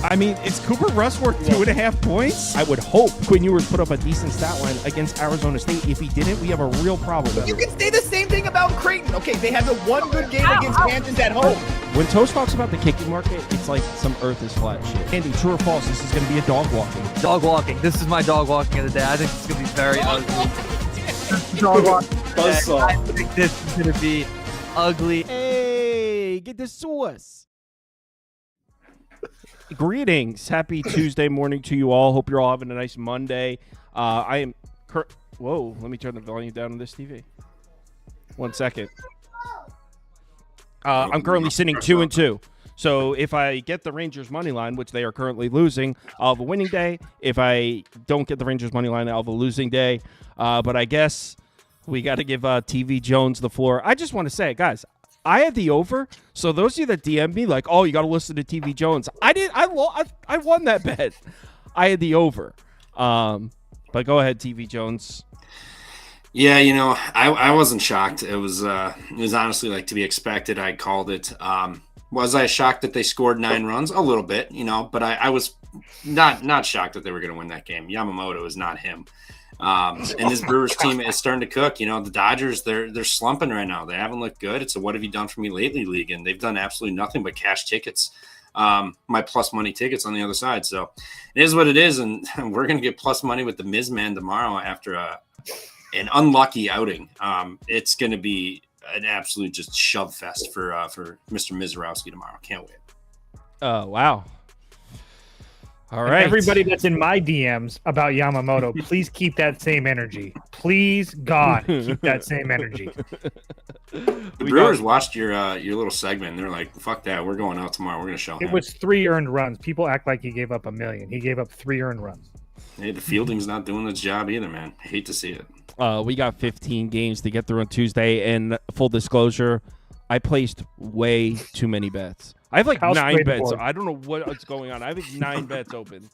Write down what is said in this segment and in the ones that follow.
I mean, is Cooper Rush worth 2.5 points? I would hope Quinn Ewers put up a decent stat line against Arizona State. If he didn't, we have a real problem. You can say the same thing about Creighton. Okay, they had the one good game against Kansas at home. When Toast talks about the kicking market, it's like some earth is flat shit. Andy, true or false, this is going to be a dog walking. Dog walking. This is my dog walking of the day. I think it's going to be very ugly. Dog walking. I think this is going to be ugly. Hey, get the sauce. Greetings. Happy Tuesday morning to you all. Hope you're all having a nice Monday. I am... Whoa, let me turn the volume down on this TV. 1 second. I'm currently sitting 2-2. So if I get the Rangers money line, which they are currently losing, I'll have a winning day. If I don't get the Rangers money line, I'll have a losing day. But I guess we got to give TV Jones the floor. I just want to say, guys, I had the over. So those of you that DM me like, oh, you got to listen to TV Jones. I won that bet. I had the over. But go ahead, TV Jones. Yeah, I wasn't shocked. It was honestly like to be expected. I called it. Was I shocked that they scored 9 runs? A little bit, but I was not shocked that they were going to win that game. Yamamoto is not him. And this Brewers team is starting to cook. The Dodgers, they're slumping right now. They haven't looked good. It's a what have you done for me lately league, and they've done absolutely nothing but cash tickets. My plus money tickets on the other side. So it is what it is, and we're going to get plus money with the Miz Man tomorrow after an unlucky outing. It's going to be an absolute just shove fest for Mr. Mizorowski tomorrow. Can't wait. Oh, wow. All right. Everybody that's in my DMs about Yamamoto, please keep that same energy. Please, God, keep that same energy. The Brewers watched your little segment, and they're like, fuck that. We're going out tomorrow. We're going to show him. It was 3 earned runs. People act like he gave up 1 million. He gave up 3 earned runs. Hey, the fielding's not doing its job either, man. I hate to see it. We got 15 games to get through on Tuesday, and full disclosure, I placed way too many bets. I have like 9 bets. So I don't know what's going on. I have like 9 bets open.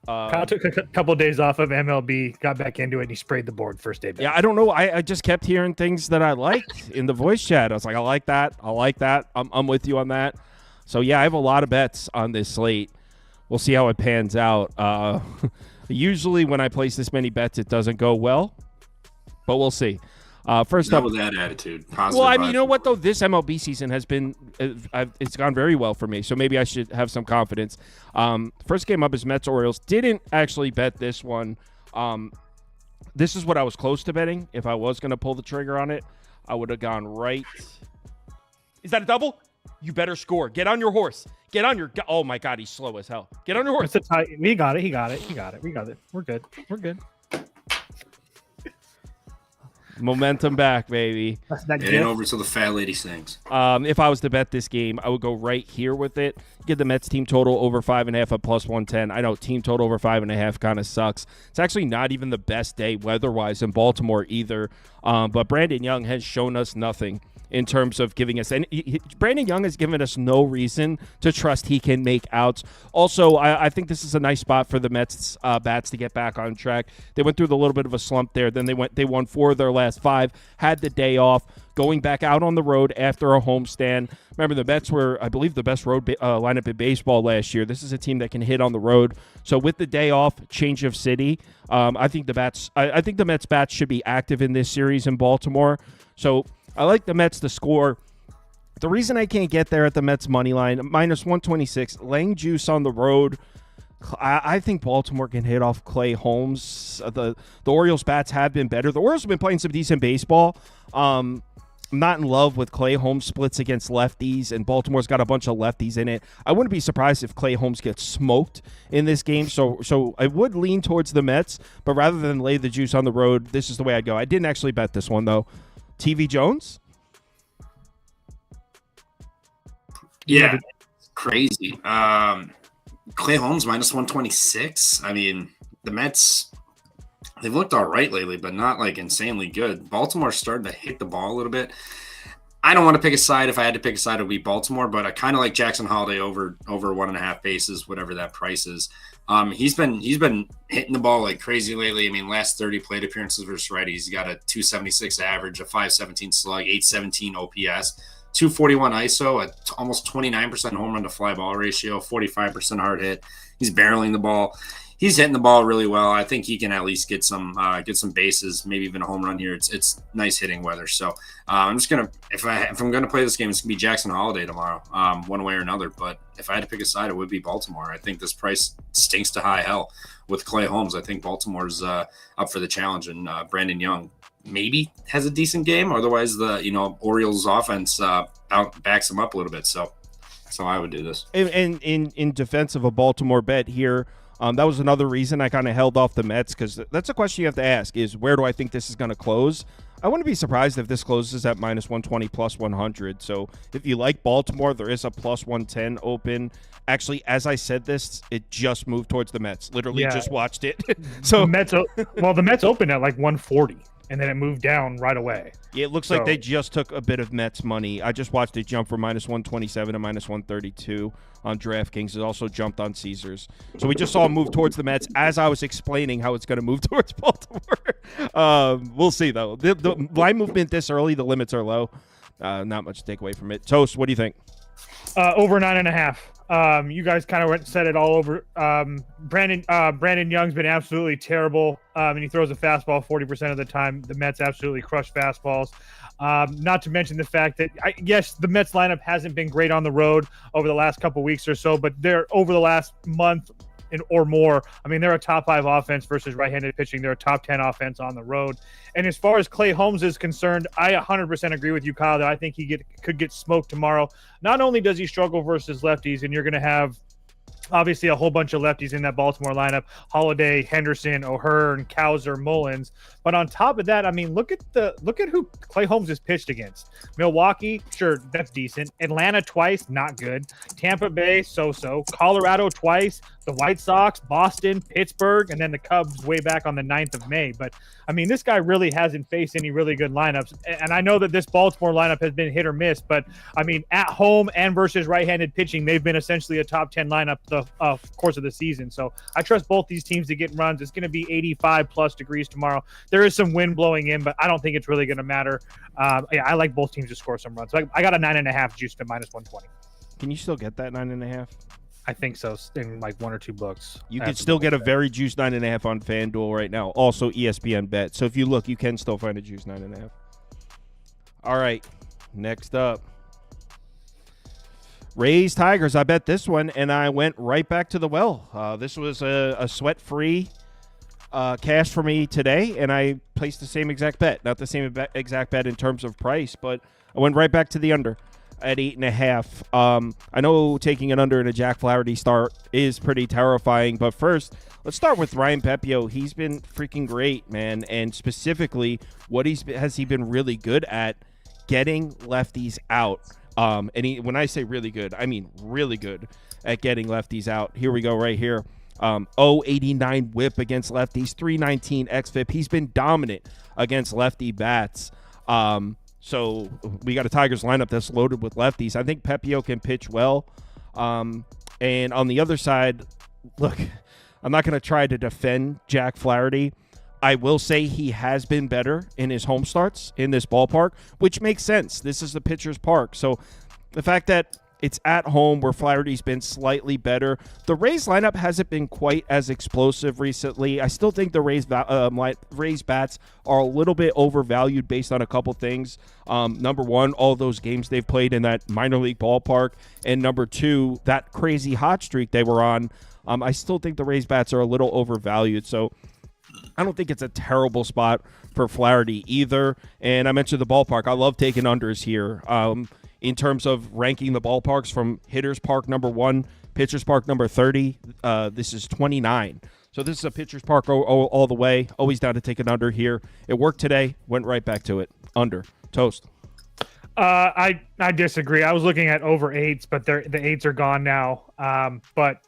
Kyle took a couple of days off of MLB, got back into it, and he sprayed the board first day back. Yeah, I don't know. I just kept hearing things that I liked in the voice chat. I was like, I like that. I like that. I'm with you on that. So, yeah, I have a lot of bets on this slate. We'll see how it pans out. Usually when I place this many bets, it doesn't go well, but we'll see. First Not up, with that attitude. Positive well, I mean, you know what, though? This MLB season has been it's gone very well for me, so maybe I should have some confidence. First game up is Mets-Orioles. Didn't actually bet this one. This is what I was close to betting. If I was going to pull the trigger on it, I would have gone right. Is that a double? You better score. Get on your horse. Get on your – oh, my God, he's slow as hell. Get on your horse. It's a tie. We got it. He got it. We got it. We're good. Momentum back, baby. It ain't over till the fat lady sings. If I was to bet this game, I would go right here with it. Get the Mets team total over 5.5 at plus 110. I know team total over 5.5 kind of sucks. It's actually not even the best day weather-wise in Baltimore either. But Brandon Young has shown us nothing in terms of giving us – and Brandon Young has given us no reason to trust he can make outs. Also, I think this is a nice spot for the Mets bats to get back on track. They went through a little bit of a slump there. Then they won 4 of their last 5, had the day off, going back out on the road after a homestand. Remember, the Mets were, I believe, the best road lineup in baseball last year. This is a team that can hit on the road. So with the day off, change of city, I think the Mets bats should be active in this series in Baltimore. So I like the Mets to score. The reason I can't get there at the Mets money line, minus 126, laying juice on the road. I think Baltimore can hit off Clay Holmes. The Orioles bats have been better. The Orioles have been playing some decent baseball. I'm not in love with Clay Holmes splits against lefties, and Baltimore's got a bunch of lefties in it. I wouldn't be surprised if Clay Holmes gets smoked in this game. So I would lean towards the Mets, but rather than lay the juice on the road, this is the way I'd go. I didn't actually bet this one, though. TV Jones? Yeah, crazy. Clay Holmes minus 126. I mean, the Mets, they've looked all right lately, but not like insanely good. Baltimore's starting to hit the ball a little bit. I don't want to pick a side. If I had to pick a side, it would be Baltimore, but I kind of like Jackson Holiday over 1.5 bases, whatever that price is. He's been hitting the ball like crazy lately. I mean, last 30 plate appearances versus righties, he's got a 276 average, a 517 slug, 817 OPS. 241 ISO, at almost 29% home run to fly ball ratio, 45% hard hit. He's barreling the ball. He's hitting the ball really well. I think he can at least get some bases, maybe even a home run here. It's nice hitting weather. So I'm just gonna if I'm gonna play this game, it's gonna be Jackson Holiday tomorrow, one way or another. But if I had to pick a side, it would be Baltimore. I think this price stinks to high hell with Clay Holmes. I think Baltimore's up for the challenge, and Brandon Young maybe has a decent game. Otherwise, the Orioles offense backs him up a little bit. So I would do this. And in defense of a Baltimore bet here. That was another reason I kind of held off the Mets, because that's a question you have to ask is, where do I think this is going to close? I wouldn't be surprised if this closes at minus 120, plus 100. So if you like Baltimore, there is a plus 110 open. Actually, as I said this, it just moved towards the Mets. Literally just watched it. So the Mets opened at like 140. And then it moved down right away. Yeah, it looks like they just took a bit of Mets money. I just watched it jump from minus 127 to minus 132 on DraftKings. It also jumped on Caesars. So we just saw it move towards the Mets as I was explaining how it's going to move towards Baltimore. We'll see, though. The line movement this early, the limits are low. Not much to take away from it. Toast, what do you think? Over 9.5. You guys kind of said it all over. Brandon Young's been absolutely terrible, and he throws a fastball 40% of the time. The Mets absolutely crush fastballs. Not to mention the fact that, yes, the Mets lineup hasn't been great on the road over the last couple weeks or so, but they're over the last month or more. I mean, they're a top 5 offense versus right-handed pitching. They're a top 10 offense on the road. And as far as Clay Holmes is concerned, I 100% agree with you, Kyle, that I think he could get smoked tomorrow. Not only does he struggle versus lefties, and you're going to have obviously a whole bunch of lefties in that Baltimore lineup: Holiday, Henderson, O'Hearn, Cowser, Mullins. But on top of that, I mean, look at who Clay Holmes has pitched against. Milwaukee, sure, that's decent. Atlanta twice, not good. Tampa Bay, so-so. Colorado twice. The White Sox, Boston, Pittsburgh, and then the Cubs way back on the 9th of May. But, I mean, this guy really hasn't faced any really good lineups. And I know that this Baltimore lineup has been hit or miss, but, I mean, at home and versus right-handed pitching, they've been essentially a top 10 lineup the course of the season. So I trust both these teams to get runs. It's going to be 85-plus degrees tomorrow. There is some wind blowing in, but I don't think it's really going to matter. I like both teams to score some runs. So I got a 9.5 juice to minus 120. Can you still get that 9.5? I think so, in like one or two books. You could still get a very juiced 9.5 on FanDuel right now. Also ESPN bet. So if you look, you can still find a juiced 9.5. All right, next up, Rays Tigers. I bet this one, and I went right back to the well. This was a sweat-free cash for me today, and I placed the same exact bet. Not the same exact bet in terms of price, but I went right back to the under at 8.5. I know taking an under in a Jack Flaherty start is pretty terrifying, but first, let's start with Ryan Pepiot. He's been freaking great, man, and specifically, what has he been really good at? Getting lefties out. And when I say really good, I mean really good at getting lefties out. Here we go right here. 089 whip against lefties, 319 xFIP. He's been dominant against lefty bats. So we got a Tigers lineup that's loaded with lefties. I think Pepiot can pitch well. And on the other side, look, I'm not going to try to defend Jack Flaherty. I will say he has been better in his home starts in this ballpark, which makes sense. This is the pitcher's park. So the fact that it's at home where Flaherty's been slightly better. The Rays lineup hasn't been quite as explosive recently. I still think the Rays bats are a little bit overvalued based on a couple things. Number one, all those games they've played in that minor league ballpark. And number two, that crazy hot streak they were on. I still think the Rays bats are a little overvalued. So I don't think it's a terrible spot for Flaherty either. And I mentioned the ballpark. I love taking unders here. In terms of ranking the ballparks from Hitters Park number 1, Pitchers Park number 30, this is 29. So this is a Pitchers Park all the way. Always down to take an under here. It worked today. Went right back to it. Under. Toast. I disagree. I was looking at over 8s, but the 8s are gone now. But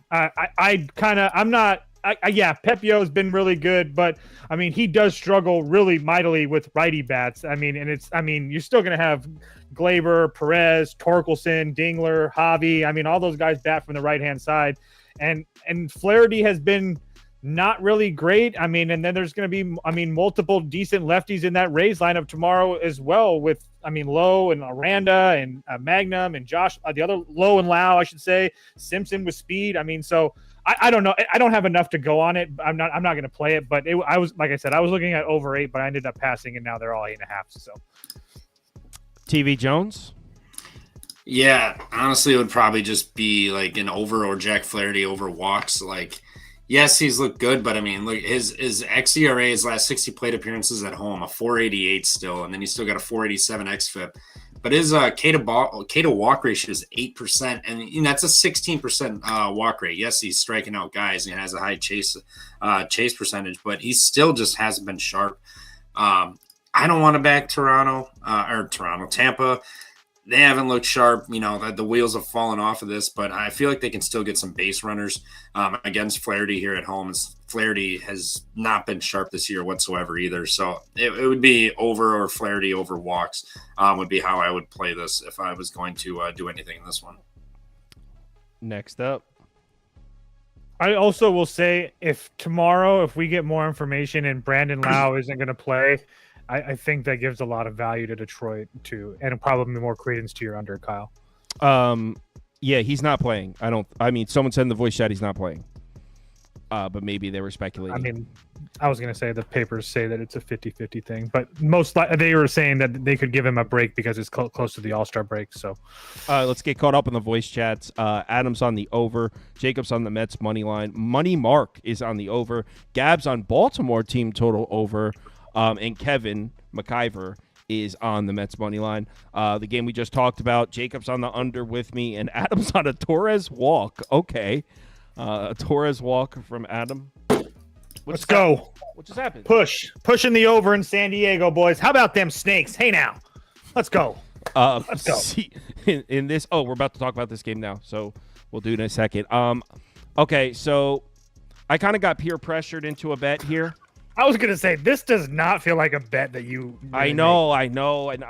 Pepiot has been really good, but I mean, he does struggle really mightily with righty bats. I mean, you're still going to have Glaber, Perez, Torkelson, Dingler, Javi. I mean, all those guys bat from the right-hand side. And Flaherty has been not really great. I mean, and then there's going to be, multiple decent lefties in that Rays lineup tomorrow as well with, Lowe and Aranda and Magnum and Josh, the other Lowe and Lau, I should say, Simpson with speed. So I don't know. I don't have enough to go on it. I'm not going to play it, but I was, like I said, I was looking at over 8, but I ended up passing and now they're all 8.5. So TV Jones. Yeah, honestly, it would probably just be like an over or Jack Flaherty over walks. Like, yes, he's looked good, but look, his xERA, his last 60 plate appearances at home, a 488 still, and then he's still got a 487 xFIP. But his K to walk ratio is 8%, and that's a 16% walk rate. Yes, he's striking out guys and has a high chase percentage, but he still just hasn't been sharp. I don't want to back Tampa. They haven't looked sharp. The wheels have fallen off of this, but I feel like they can still get some base runners against Flaherty here at home. Flaherty has not been sharp this year whatsoever either. So it would be over or Flaherty over walks would be how I would play this if I was going to do anything in this one. Next up. I also will say if we get more information and Brandon Lau isn't going to play, I think that gives a lot of value to Detroit too, and probably more credence to your under, Kyle. Yeah, he's not playing. Someone said in the voice chat he's not playing. But maybe they were speculating. I was going to say the papers say that it's a 50-50 thing, but they were saying that they could give him a break because it's close to the All-Star break. So let's get caught up in the voice chats. Adam's on the over. Jacob's on the Mets money line. Money Mark is on the over. Gab's on Baltimore team total over. And Kevin McIver is on the Mets money line. The game we just talked about, Jacob's on the under with me, and Adam's on a Torres walk. Okay. A Torres walk from Adam. Let's go. What just happened? Pushing the over in San Diego, boys. How about them Snakes? Hey, now. Let's go. Let's go. See, in this, we're about to talk about this game now, so we'll do it in a second. Okay, so I kind of got peer pressured into a bet here. I was going to say, this does not feel like a bet that you really I know. And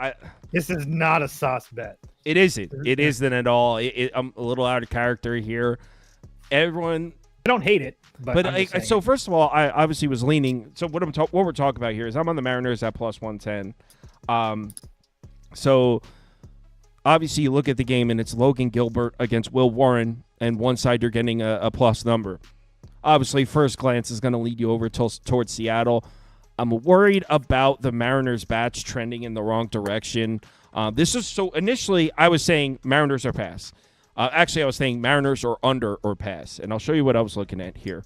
this is not a sauce bet. It isn't. It isn't at all. I'm a little out of character here. I don't hate it. But so first of all, I obviously was leaning. So what we're talking about here is I'm on the Mariners at plus 110. So obviously you look at the game and it's Logan Gilbert against Will Warren, and one side you're getting a plus number. Obviously, first glance is going to lead you over towards Seattle. I'm worried about the Mariners' bats trending in the wrong direction. Initially, I was saying Mariners or pass. Actually, I was saying Mariners or under or pass, and I'll show you what I was looking at here.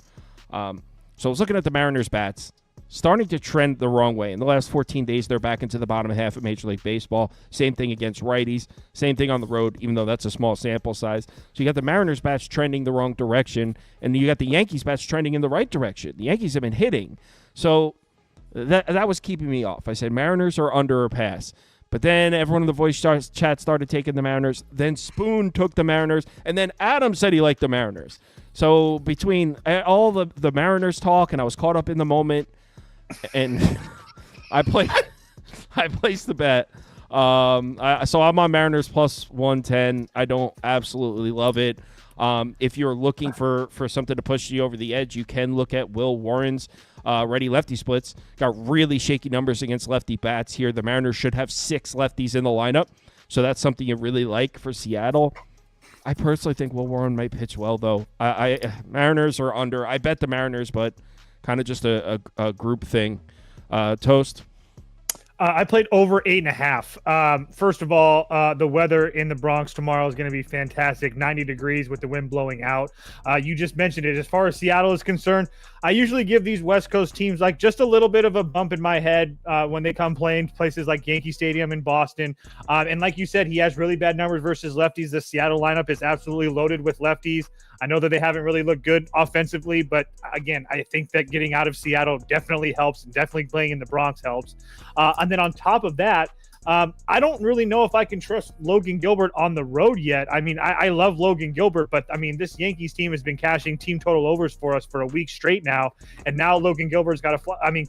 So I was looking at the Mariners' bats starting to trend the wrong way. In the last 14 days, they're back into the bottom half of Major League Baseball. Same thing against righties. Same thing on the road, even though that's a small sample size. So you got the Mariners bats trending the wrong direction, and you got the Yankees bats trending in the right direction. The Yankees have been hitting. So that was keeping me off. I said Mariners are under or pass. But then everyone in the voice chat started taking the Mariners. Then Spoon took the Mariners. And then Adam said he liked the Mariners. So between all the Mariners talk, and I was caught up in the moment, and I placed the bet. So I'm on Mariners plus 110. I don't absolutely love it. If you're looking for something to push you over the edge, you can look at Will Warren's ready lefty splits. Got really shaky numbers against lefty bats here. The Mariners should have 6 lefties in the lineup, so that's something you really like for Seattle. I personally think Will Warren might pitch well, though. Mariners are under. I bet the Mariners, but kind of just a group thing. Toast? I played over 8.5. First of all, the weather in the Bronx tomorrow is going to be fantastic. 90 degrees with the wind blowing out. You just mentioned it. As far as Seattle is concerned, I usually give these West Coast teams like just a little bit of a bump in my head when they come playing places like Yankee Stadium in Boston. And like you said, he has really bad numbers versus lefties. The Seattle lineup is absolutely loaded with lefties. I know that they haven't really looked good offensively, but again, I think that getting out of Seattle definitely helps, and definitely playing in the Bronx helps. And then on top of that, I don't really know if I can trust Logan Gilbert on the road yet. I mean, I love Logan Gilbert, but I mean, this Yankees team has been cashing team total overs for us for a week straight now. And now Logan Gilbert's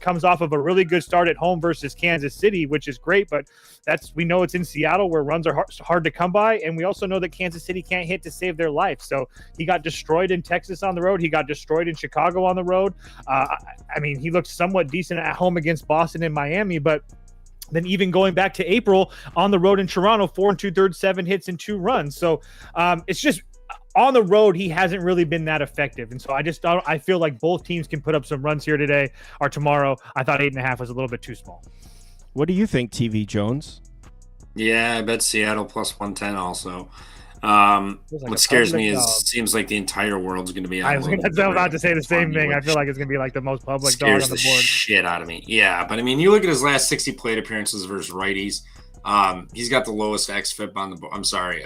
comes off of a really good start at home versus Kansas City, which is great. But we know it's in Seattle where runs are hard to come by. And we also know that Kansas City can't hit to save their life. So he got destroyed in Texas on the road. He got destroyed in Chicago on the road. I mean, he looked somewhat decent at home against Boston and Miami, but then even going back to April on the road in Toronto, 4 2/3, 7 hits and 2 runs. So it's just on the road, he hasn't really been that effective. And so I feel like both teams can put up some runs here today or tomorrow. I thought 8.5 was a little bit too small. What do you think, TV Jones? Yeah, I bet Seattle plus 110 also. What scares me is seems like the entire world's going to be on. I'm about to say the same thing. I feel like it's going to be like the most public dog on the board. Shit out of me. Yeah, but I mean, you look at his last 60 plate appearances versus righties. He's got the lowest xFIP on the board. I'm sorry.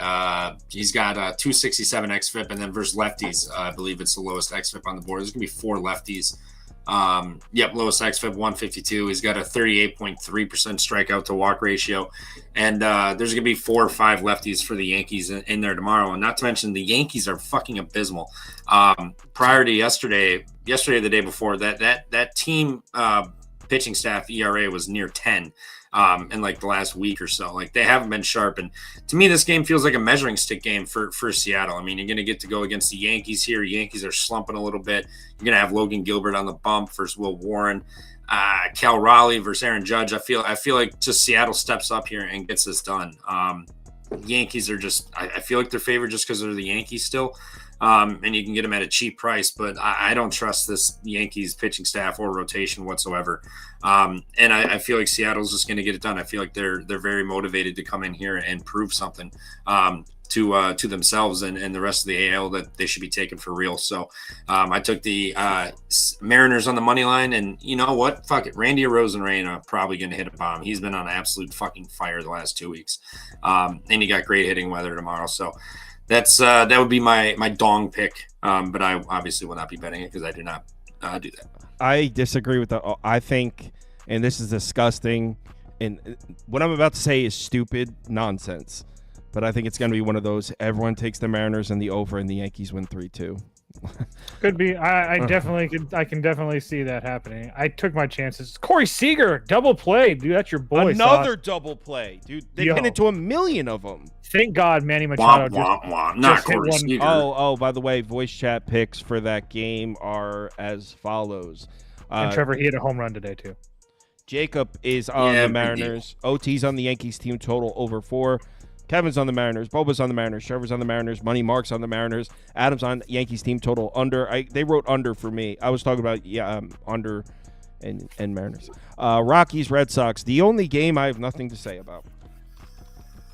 He's got 267 xFIP, and then versus lefties, I believe it's the lowest xFIP on the board. There's going to be 4 lefties. Lowest xFIP 152. He's got a 38.3% strikeout to walk ratio, and there's gonna be 4 or 5 lefties for the Yankees in there tomorrow. And not to mention the Yankees are fucking abysmal. Prior to yesterday, the day before, that team pitching staff ERA was near 10. In like the last week or so. Like, they haven't been sharp. And to me, this game feels like a measuring stick game for Seattle. I mean, you're going to get to go against the Yankees here. Yankees are slumping a little bit. You're going to have Logan Gilbert on the bump versus Will Warren. Cal Raleigh versus Aaron Judge. I feel like just Seattle steps up here and gets this done. Yankees are just, I feel like they're favored just because they're the Yankees still. And you can get them at a cheap price, but I don't trust this Yankees pitching staff or rotation whatsoever. And I feel like Seattle's just going to get it done. I feel like they're very motivated to come in here and prove something to themselves and the rest of the AL that they should be taken for real. So I took the Mariners on the money line, and you know what? Fuck it. Randy Arozarena probably going to hit a bomb. He's been on absolute fucking fire the last 2 weeks. And he got great hitting weather tomorrow. So that would be my dong pick, but I obviously will not be betting it because I do not do that. I disagree with that. I think, and this is disgusting, and what I'm about to say is stupid nonsense, but I think it's going to be one of those everyone takes the Mariners and the over and the Yankees win 3-2. Could be. I can definitely see that happening. I took my chances. Corey Seager, double play, dude. That's your boy. Another double play, dude. They've hit into 1 million of them. Thank God Manny Machado just hit one. Oh, by the way, voice chat picks for that game are as follows. And Trevor, he hit a home run today too. Jacob is on the Mariners. OT's on the Yankees team total over 4. Kevin's on the Mariners. Boba's on the Mariners. Trevor's on the Mariners. Money Mark's on the Mariners. Adam's on Yankees team total under. They wrote under for me. I was talking about under and Mariners. Rockies, Red Sox. The only game I have nothing to say about.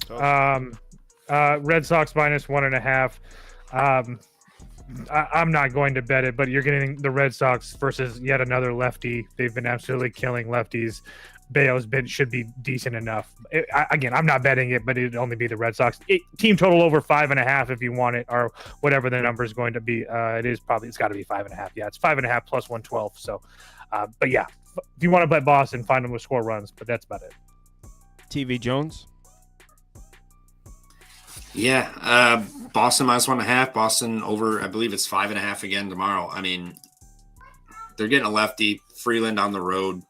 So. Red Sox minus 1.5. I'm not going to bet it, but you're getting the Red Sox versus yet another lefty. They've been absolutely killing lefties. Bayo's bid should be decent enough. Again, I'm not betting it, but it'd only be the Red Sox. Team total over 5.5 if you want it, or whatever the number is going to be. It's got to be 5.5. Yeah, it's 5.5 plus 112. So, but yeah, if you want to bet Boston, find them to score runs, but that's about it. TV Jones. Yeah, Boston minus 1.5. Boston over, I believe it's 5.5 again tomorrow. I mean, they're getting a lefty. Freeland on the road.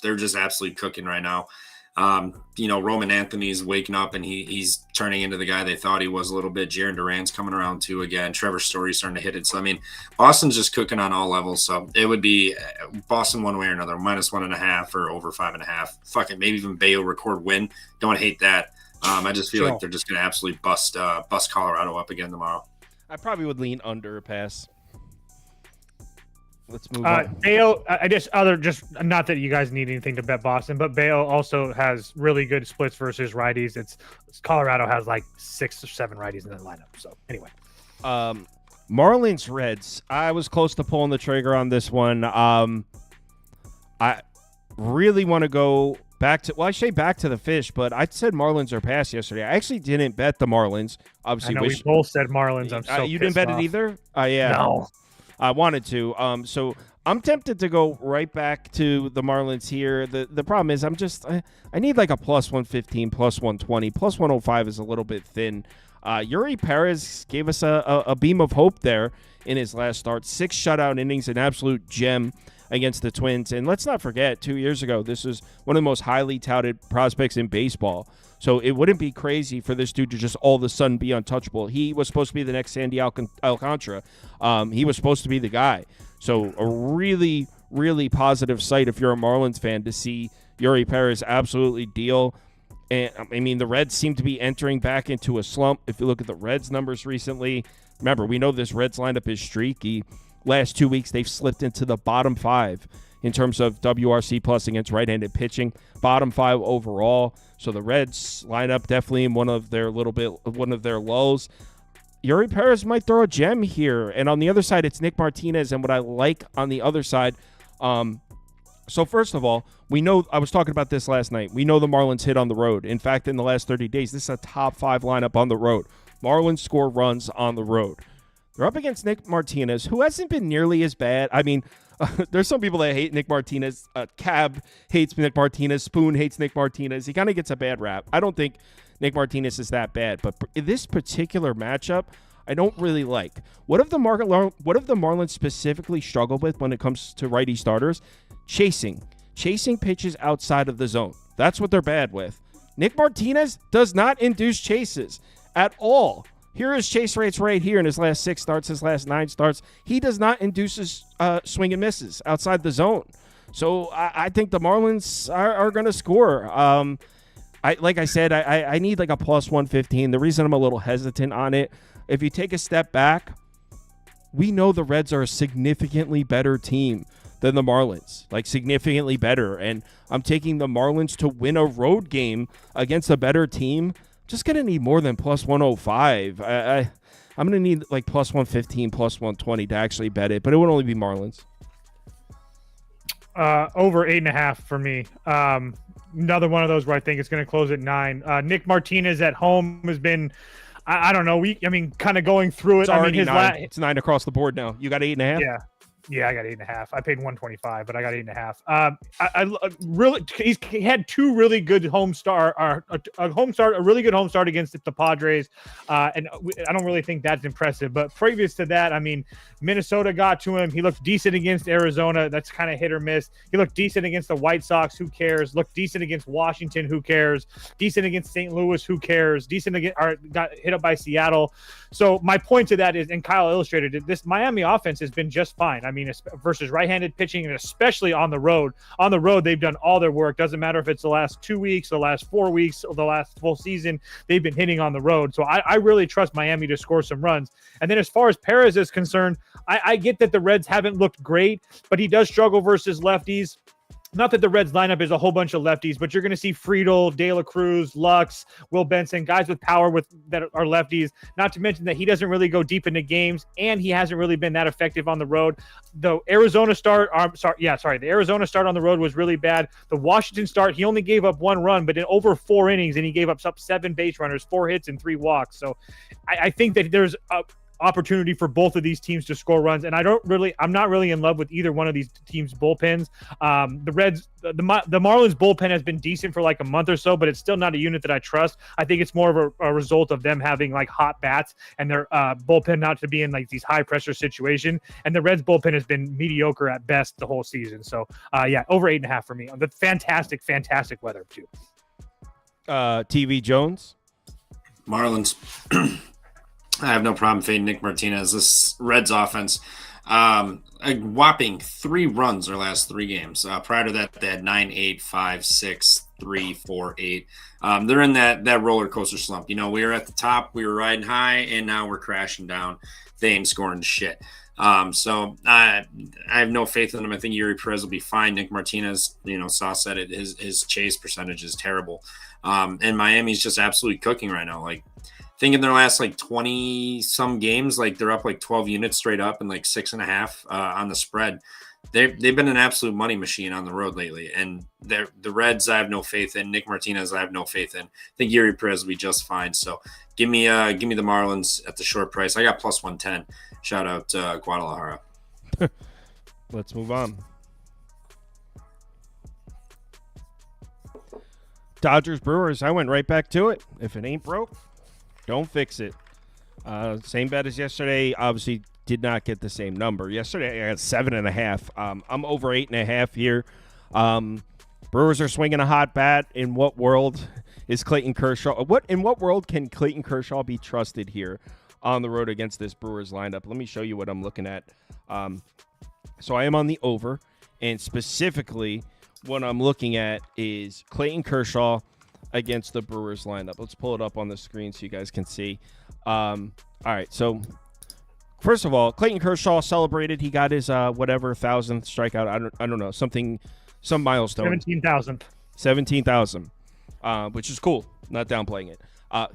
They're just absolutely cooking right now. Roman Anthony's waking up and he's turning into the guy they thought he was a little bit. Jaron Duran's coming around too again. Trevor Story's starting to hit it. So, I mean, Boston's just cooking on all levels. So it would be Boston one way or another, minus 1.5 or over 5.5. Fuck it. Maybe even Bayo record win. Don't hate that. I just feel like they're just going to absolutely bust Colorado up again tomorrow. I probably would lean under a pass. Let's move on. Bayo, not that you guys need anything to bet Boston, but Bayo also has really good splits versus righties. It's Colorado has like 6 or 7 righties in the lineup. So anyway, Marlins Reds. I was close to pulling the trigger on this one. I really want to go back to the fish, but I said Marlins are pass yesterday. I actually didn't bet the Marlins. Obviously, we both said Marlins. I'm so you didn't bet it either. Yeah. No. I wanted to. So I'm tempted to go right back to the Marlins here. The problem is I need like a plus 115, plus 120, plus 105 is a little bit thin. Yuri Perez gave us a beam of hope there in his last start. 6 shutout innings, an absolute gem against the Twins. And let's not forget, 2 years ago, this was one of the most highly touted prospects in baseball. So it wouldn't be crazy for this dude to just all of a sudden be untouchable. He was supposed to be the next Sandy Alcantara. He was supposed to be the guy. So a really, really positive sight if you're a Marlins fan to see Yuri Perez absolutely deal. And I mean, the Reds seem to be entering back into a slump. If you look at the Reds numbers recently, remember, we know this Reds lineup is streaky. Last 2 weeks, they've slipped into the bottom 5 in terms of WRC plus against right-handed pitching, bottom 5 overall. So the Reds lineup definitely in one of their lulls. Yuri Perez might throw a gem here. And on the other side, it's Nick Martinez. And what I like on the other side, so first of all, we know, I was talking about this last night, we know the Marlins hit on the road. In fact, in the last 30 days, this is a top 5 lineup on the road. Marlins score runs on the road. They're up against Nick Martinez, who hasn't been nearly as bad. I mean, there's some people that hate Nick Martinez. Cab hates Nick Martinez. Spoon hates Nick Martinez. He kind of gets a bad rap. I don't think Nick Martinez is that bad, but this particular matchup, I don't really like. What have the Marlins specifically struggled with when it comes to righty starters? Chasing pitches outside of the zone. That's what they're bad with. Nick Martinez does not induce chases at all. Here are his chase rates right here in his last 6 starts, his last 9 starts. He does not induce his swing and misses outside the zone. So I think the Marlins are going to score. Like I said, I need like a plus 115. The reason I'm a little hesitant on it, if you take a step back, we know the Reds are a significantly better team than the Marlins, like significantly better. And I'm taking the Marlins to win a road game against a better team. Just going to need more than plus 105. I'm going to need like plus 115, plus 120 to actually bet it, but it would only be Marlins. Over 8.5 for me. Another one of those where I think it's going to close at 9. Nick Martinez at home has been, I don't know. Kind of going through it. It's already 9. It's 9 across the board now. You got 8.5? Yeah, I got 8.5. I paid 125, but I got 8.5. I really, he had 2 really good a really good home start against the Padres, and I don't really think that's impressive. But previous to that, I mean, Minnesota got to him. He looked decent against Arizona. That's kind of hit or miss. He looked decent against the White Sox. Who cares? Looked decent against Washington. Who cares? Decent against St. Louis. Who cares? Decent against, got hit up by Seattle. So my point to that is, and Kyle illustrated it, this Miami offense has been just fine. I mean, versus right-handed pitching, and especially on the road. On the road, they've done all their work. Doesn't matter if it's the last 2 weeks, the last 4 weeks, or the last full season. They've been hitting on the road. So I really trust Miami to score some runs. And then as far as Perez is concerned, I get that the Reds haven't looked great, but he does struggle versus lefties. Not that the Reds lineup is a whole bunch of lefties, but you're going to see Friedel, De La Cruz, Lux, Will Benson, guys with power that are lefties. Not to mention that he doesn't really go deep into games, and he hasn't really been that effective on the road. The Arizona start on the road was really bad. The Washington start, he only gave up 1 run, but in over 4 innings, and he gave up 7 base runners, 4 hits, and 3 walks. So I think that there's a opportunity for both of these teams to score runs, and I'm not really in love with either one of these teams' bullpens. The Marlins bullpen has been decent for like a month or so, but it's still not a unit that I trust. I think it's more of a result of them having like hot bats and their bullpen not to be in like these high pressure situation. And the Reds bullpen has been mediocre at best the whole season. So over 8.5 for me. The fantastic weather too. TV Jones, Marlins. I have no problem fading Nick Martinez. This Reds offense, a whopping 3 runs their last 3 games. Prior to that, they had 9, 8, 5, 6, 3, 4, 8. They're in that roller coaster slump. You know, we were at the top, we were riding high, and now we're crashing down. They ain't scoring shit. So I have no faith in him. I think Yuri Perez will be fine. Nick Martinez, Saw said it. His chase percentage is terrible. And Miami's just absolutely cooking right now. Like, I think in their last like 20 some games, like they're up like 12 units straight up and like 6.5 on the spread. They've been an absolute money machine on the road lately. And the Reds, I have no faith in. Nick Martinez, I have no faith in. I think Yuri Perez will be just fine. So give me the Marlins at the short price. I got plus 110. Shout out Guadalajara. let's move on. Dodgers Brewers. I went right back to it. If it ain't broke, don't fix it. Same bet as yesterday. Obviously, did not get the same number. Yesterday, I had 7.5. I'm over 8.5 here. Brewers are swinging a hot bat. In what world is Clayton Kershaw? In what world can Clayton Kershaw be trusted here on the road against this Brewers lineup? Let me show you what I'm looking at. So I am on the over, and specifically what I'm looking at is Clayton Kershaw against the Brewers lineup. Let's pull it up on the screen so you guys can see. All right, so first of all, Clayton Kershaw celebrated. He got his 1,000th strikeout. I don't know, some milestone. 17,000. 17,000, which is cool. Not downplaying it.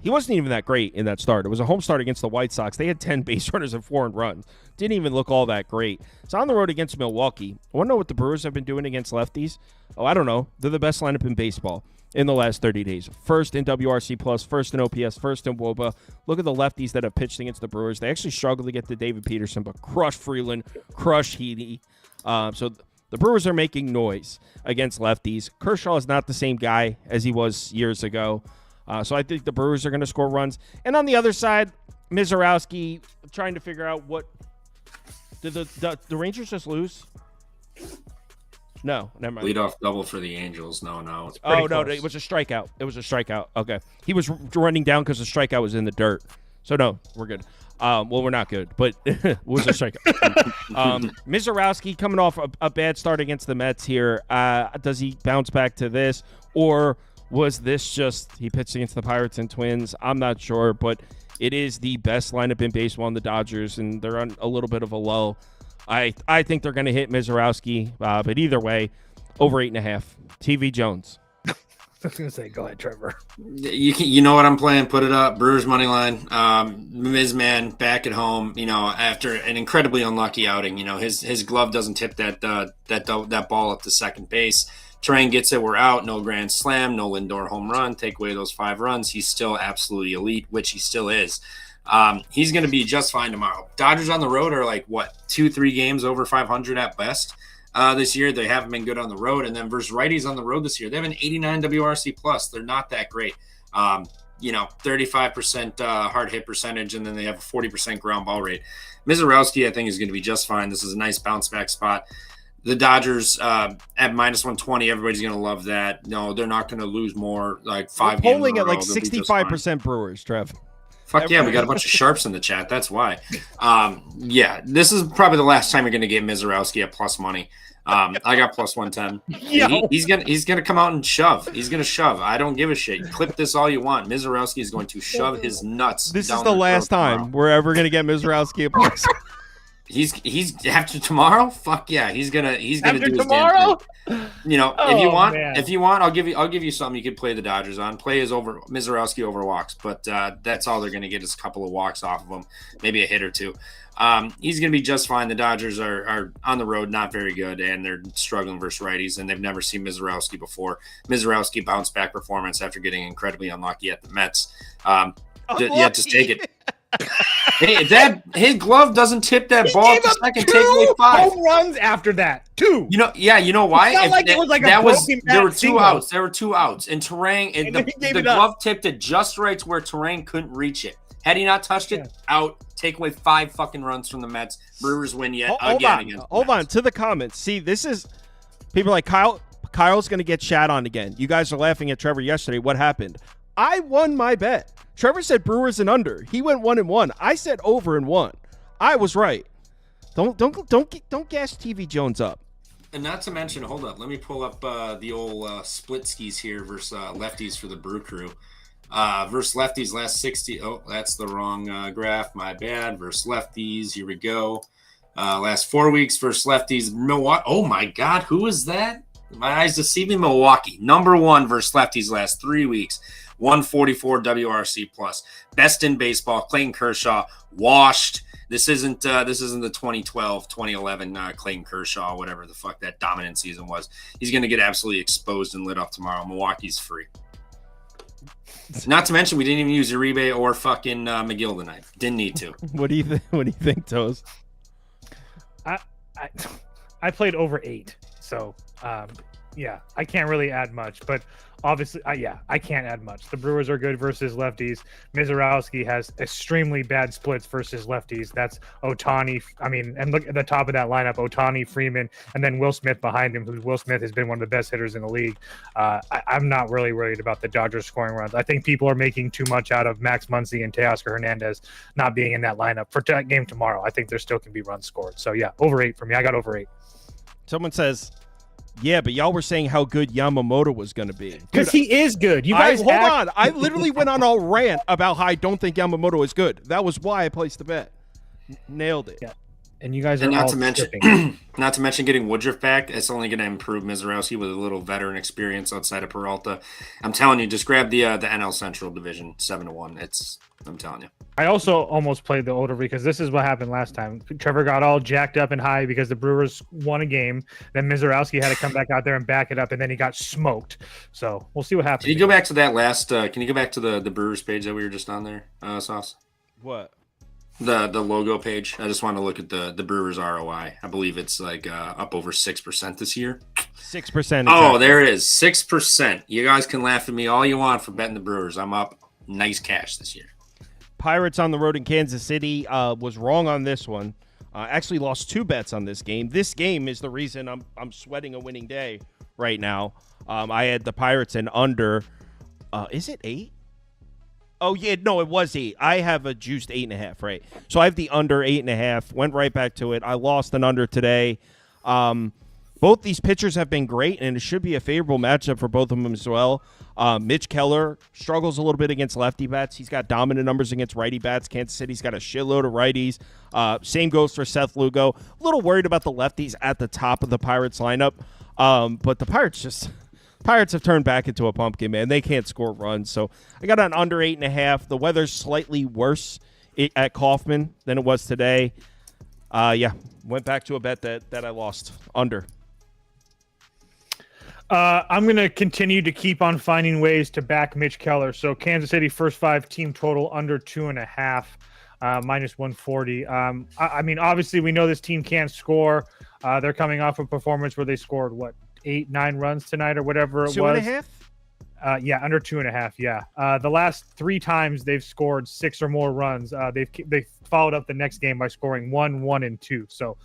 He wasn't even that great in that start. It was a home start against the White Sox. They had 10 base runners and 4 runs. Didn't even look all that great. It's on the road against Milwaukee. I want to know what the Brewers have been doing against lefties. Oh, I don't know. They're the best lineup in baseball in the last 30 days. First in WRC+, first in OPS, first in WOBA. Look at the lefties that have pitched against the Brewers. They actually struggled to get to David Peterson, but crush Freeland, crush Heaney. So the Brewers are making noise against lefties. Kershaw is not the same guy as he was years ago. So I think the Brewers are going to score runs. And on the other side, Mizorowski trying to figure out what did the Rangers just lose? No, never mind. Leadoff double for the Angels. No. Oh, no, it was a strikeout. It was a strikeout. Okay. He was running down because the strikeout was in the dirt. So, no, we're good. Well, we're not good, but it was a strikeout. Mizorowski coming off a bad start against the Mets here. Does he bounce back to this? Or was this just he pitched against the Pirates and Twins? I'm not sure, but it is the best lineup in baseball on the Dodgers, and they're on a little bit of a lull. I think they're going to hit Mizorowski, but either way, over 8.5. TV Jones. I was going to say, go ahead, Trevor. You know what I'm playing? Put it up. Brewers money line. Mizman back at home. After an incredibly unlucky outing. His glove doesn't tip that ball up to second base. Terrain gets it. We're out. No grand slam. No Lindor home run. Take away those 5 runs. He's still absolutely elite, which he still is. He's going to be just fine tomorrow. Dodgers on the road are 2-3 games over 500 at best this year. They haven't been good on the road. And then versus righties on the road this year, they have an 89 WRC plus. They're not that great. 35% hard hit percentage, and then they have a 40% ground ball rate. Mizorowski, I think, is going to be just fine. This is a nice bounce back spot. The Dodgers at minus 120, everybody's going to love that. No, they're not going to lose more, 5 games. Polling at 65% Brewers, Trev. Fuck yeah, we got a bunch of sharps in the chat. That's why. This is probably the last time you're going to get Mizorowski at plus money. I got plus 110. He's gonna come out and shove. He's gonna shove. I don't give a shit. Clip this all you want. Mizorowski is going to shove his nuts. This is the last time we're ever going to get Mizorowski at plus. He's after tomorrow. Fuck yeah, he's gonna after do his tomorrow. If you want, I'll give you something you could play the Dodgers on. Play his over Mizorowski over walks, but that's all they're gonna get is a couple of walks off of him, maybe a hit or two. He's gonna be just fine. The Dodgers are on the road, not very good, and they're struggling versus righties, and they've never seen Mizorowski before. Mizorowski bounced back performance after getting incredibly unlucky at the Mets. Just take it. Hey, his glove doesn't tip that ball to second. Take away 5 home runs after that. 2. You know why? There were 2 outs. There were 2 outs, and Terrain and the glove tipped it just right to where Terrain couldn't reach it. Had he not touched it, out. Take away 5 fucking runs from the Mets. Brewers win yet again. Hold on to the comments. See, this is people like Kyle's going to get shat on again. You guys are laughing at Trevor yesterday. What happened? I won my bet. Trevor said Brewers and under. He went 1-1. I said over and 1. I was right. Don't gas TV Jones up. And not to mention, hold up, let me pull up the old split skis here versus lefties for the Brew Crew. Versus lefties last 60. Oh, that's the wrong graph. My bad. Versus lefties. Here we go. Last 4 weeks versus lefties. Milwaukee. Oh my God, who is that? My eyes deceiving. Milwaukee. Number 1 versus lefties last 3 weeks. 144 WRC plus. Best in baseball. Clayton Kershaw washed. This isn't the 2012, 2011 Clayton Kershaw, whatever the fuck that dominant season was. He's going to get absolutely exposed and lit up tomorrow. Milwaukee's free. Not to mention, we didn't even use Uribe or fucking McGill tonight. Didn't need to. What do you think? What do you think, Toes? I played over 8. So, yeah, I can't really add much, but obviously, I can't add much. The Brewers are good versus lefties. Mizorowski has extremely bad splits versus lefties. That's Ohtani. I mean, and look at the top of that lineup: Ohtani, Freeman, and then Will Smith behind him. Who Will Smith has been one of the best hitters in the league. I'm not really worried about the Dodgers scoring runs. I think people are making too much out of Max Muncy and Teoscar Hernandez not being in that lineup for that game tomorrow. I think there still can be runs scored. So yeah, over 8 for me. I got over 8. Someone says, yeah, but y'all were saying how good Yamamoto was going to be. Because he is good. You guys hold on. I literally went on a rant about how I don't think Yamamoto is good. That was why I placed the bet. Nailed it. Yeah. And you guys are not to mention getting Woodruff back. It's only going to improve Mizorowski with a little veteran experience outside of Peralta. I'm telling you, just grab the NL Central division 7-1. I'm telling you. I also almost played the older because this is what happened last time. Trevor got all jacked up and high because the Brewers won a game. Then Mizorowski had to come back out there and back it up, and then he got smoked. So we'll see what happens. Can you go back to that last? Can you go back to the Brewers page that we were just on there, Sauce? What? The logo page. I just want to look at the Brewers ROI. I believe it's like up over 6% this year. 6%. Oh, there it is. 6%. You guys can laugh at me all you want for betting the Brewers. I'm up nice cash this year. Pirates on the road in Kansas City. Was wrong on this one. Actually lost 2 bets on this game. This game is the reason I'm sweating a winning day right now. I had the Pirates in under. Is it 8? Oh, yeah. No, it was 8. I have a juiced 8.5, right? So I have the under 8.5. Went right back to it. I lost an under today. Both these pitchers have been great, and it should be a favorable matchup for both of them as well. Mitch Keller struggles a little bit against lefty bats. He's got dominant numbers against righty bats. Kansas City's got a shitload of righties. Same goes for Seth Lugo. A little worried about the lefties at the top of the Pirates lineup. But the Pirates have turned back into a pumpkin, man. They can't score runs. So I got an under 8.5. The weather's slightly worse at Kauffman than it was today. Went back to a bet that I lost under. I'm going to continue to keep on finding ways to back Mitch Keller. So Kansas City first 5 team total under 2.5, minus 140. I mean, obviously we know this team can't score. They're coming off a performance where they scored 8-9 runs tonight or whatever it was. 2.5? Under 2.5. Yeah. The last 3 times they've scored 6 or more runs. They followed up the next game by scoring 1, 1, and 2. So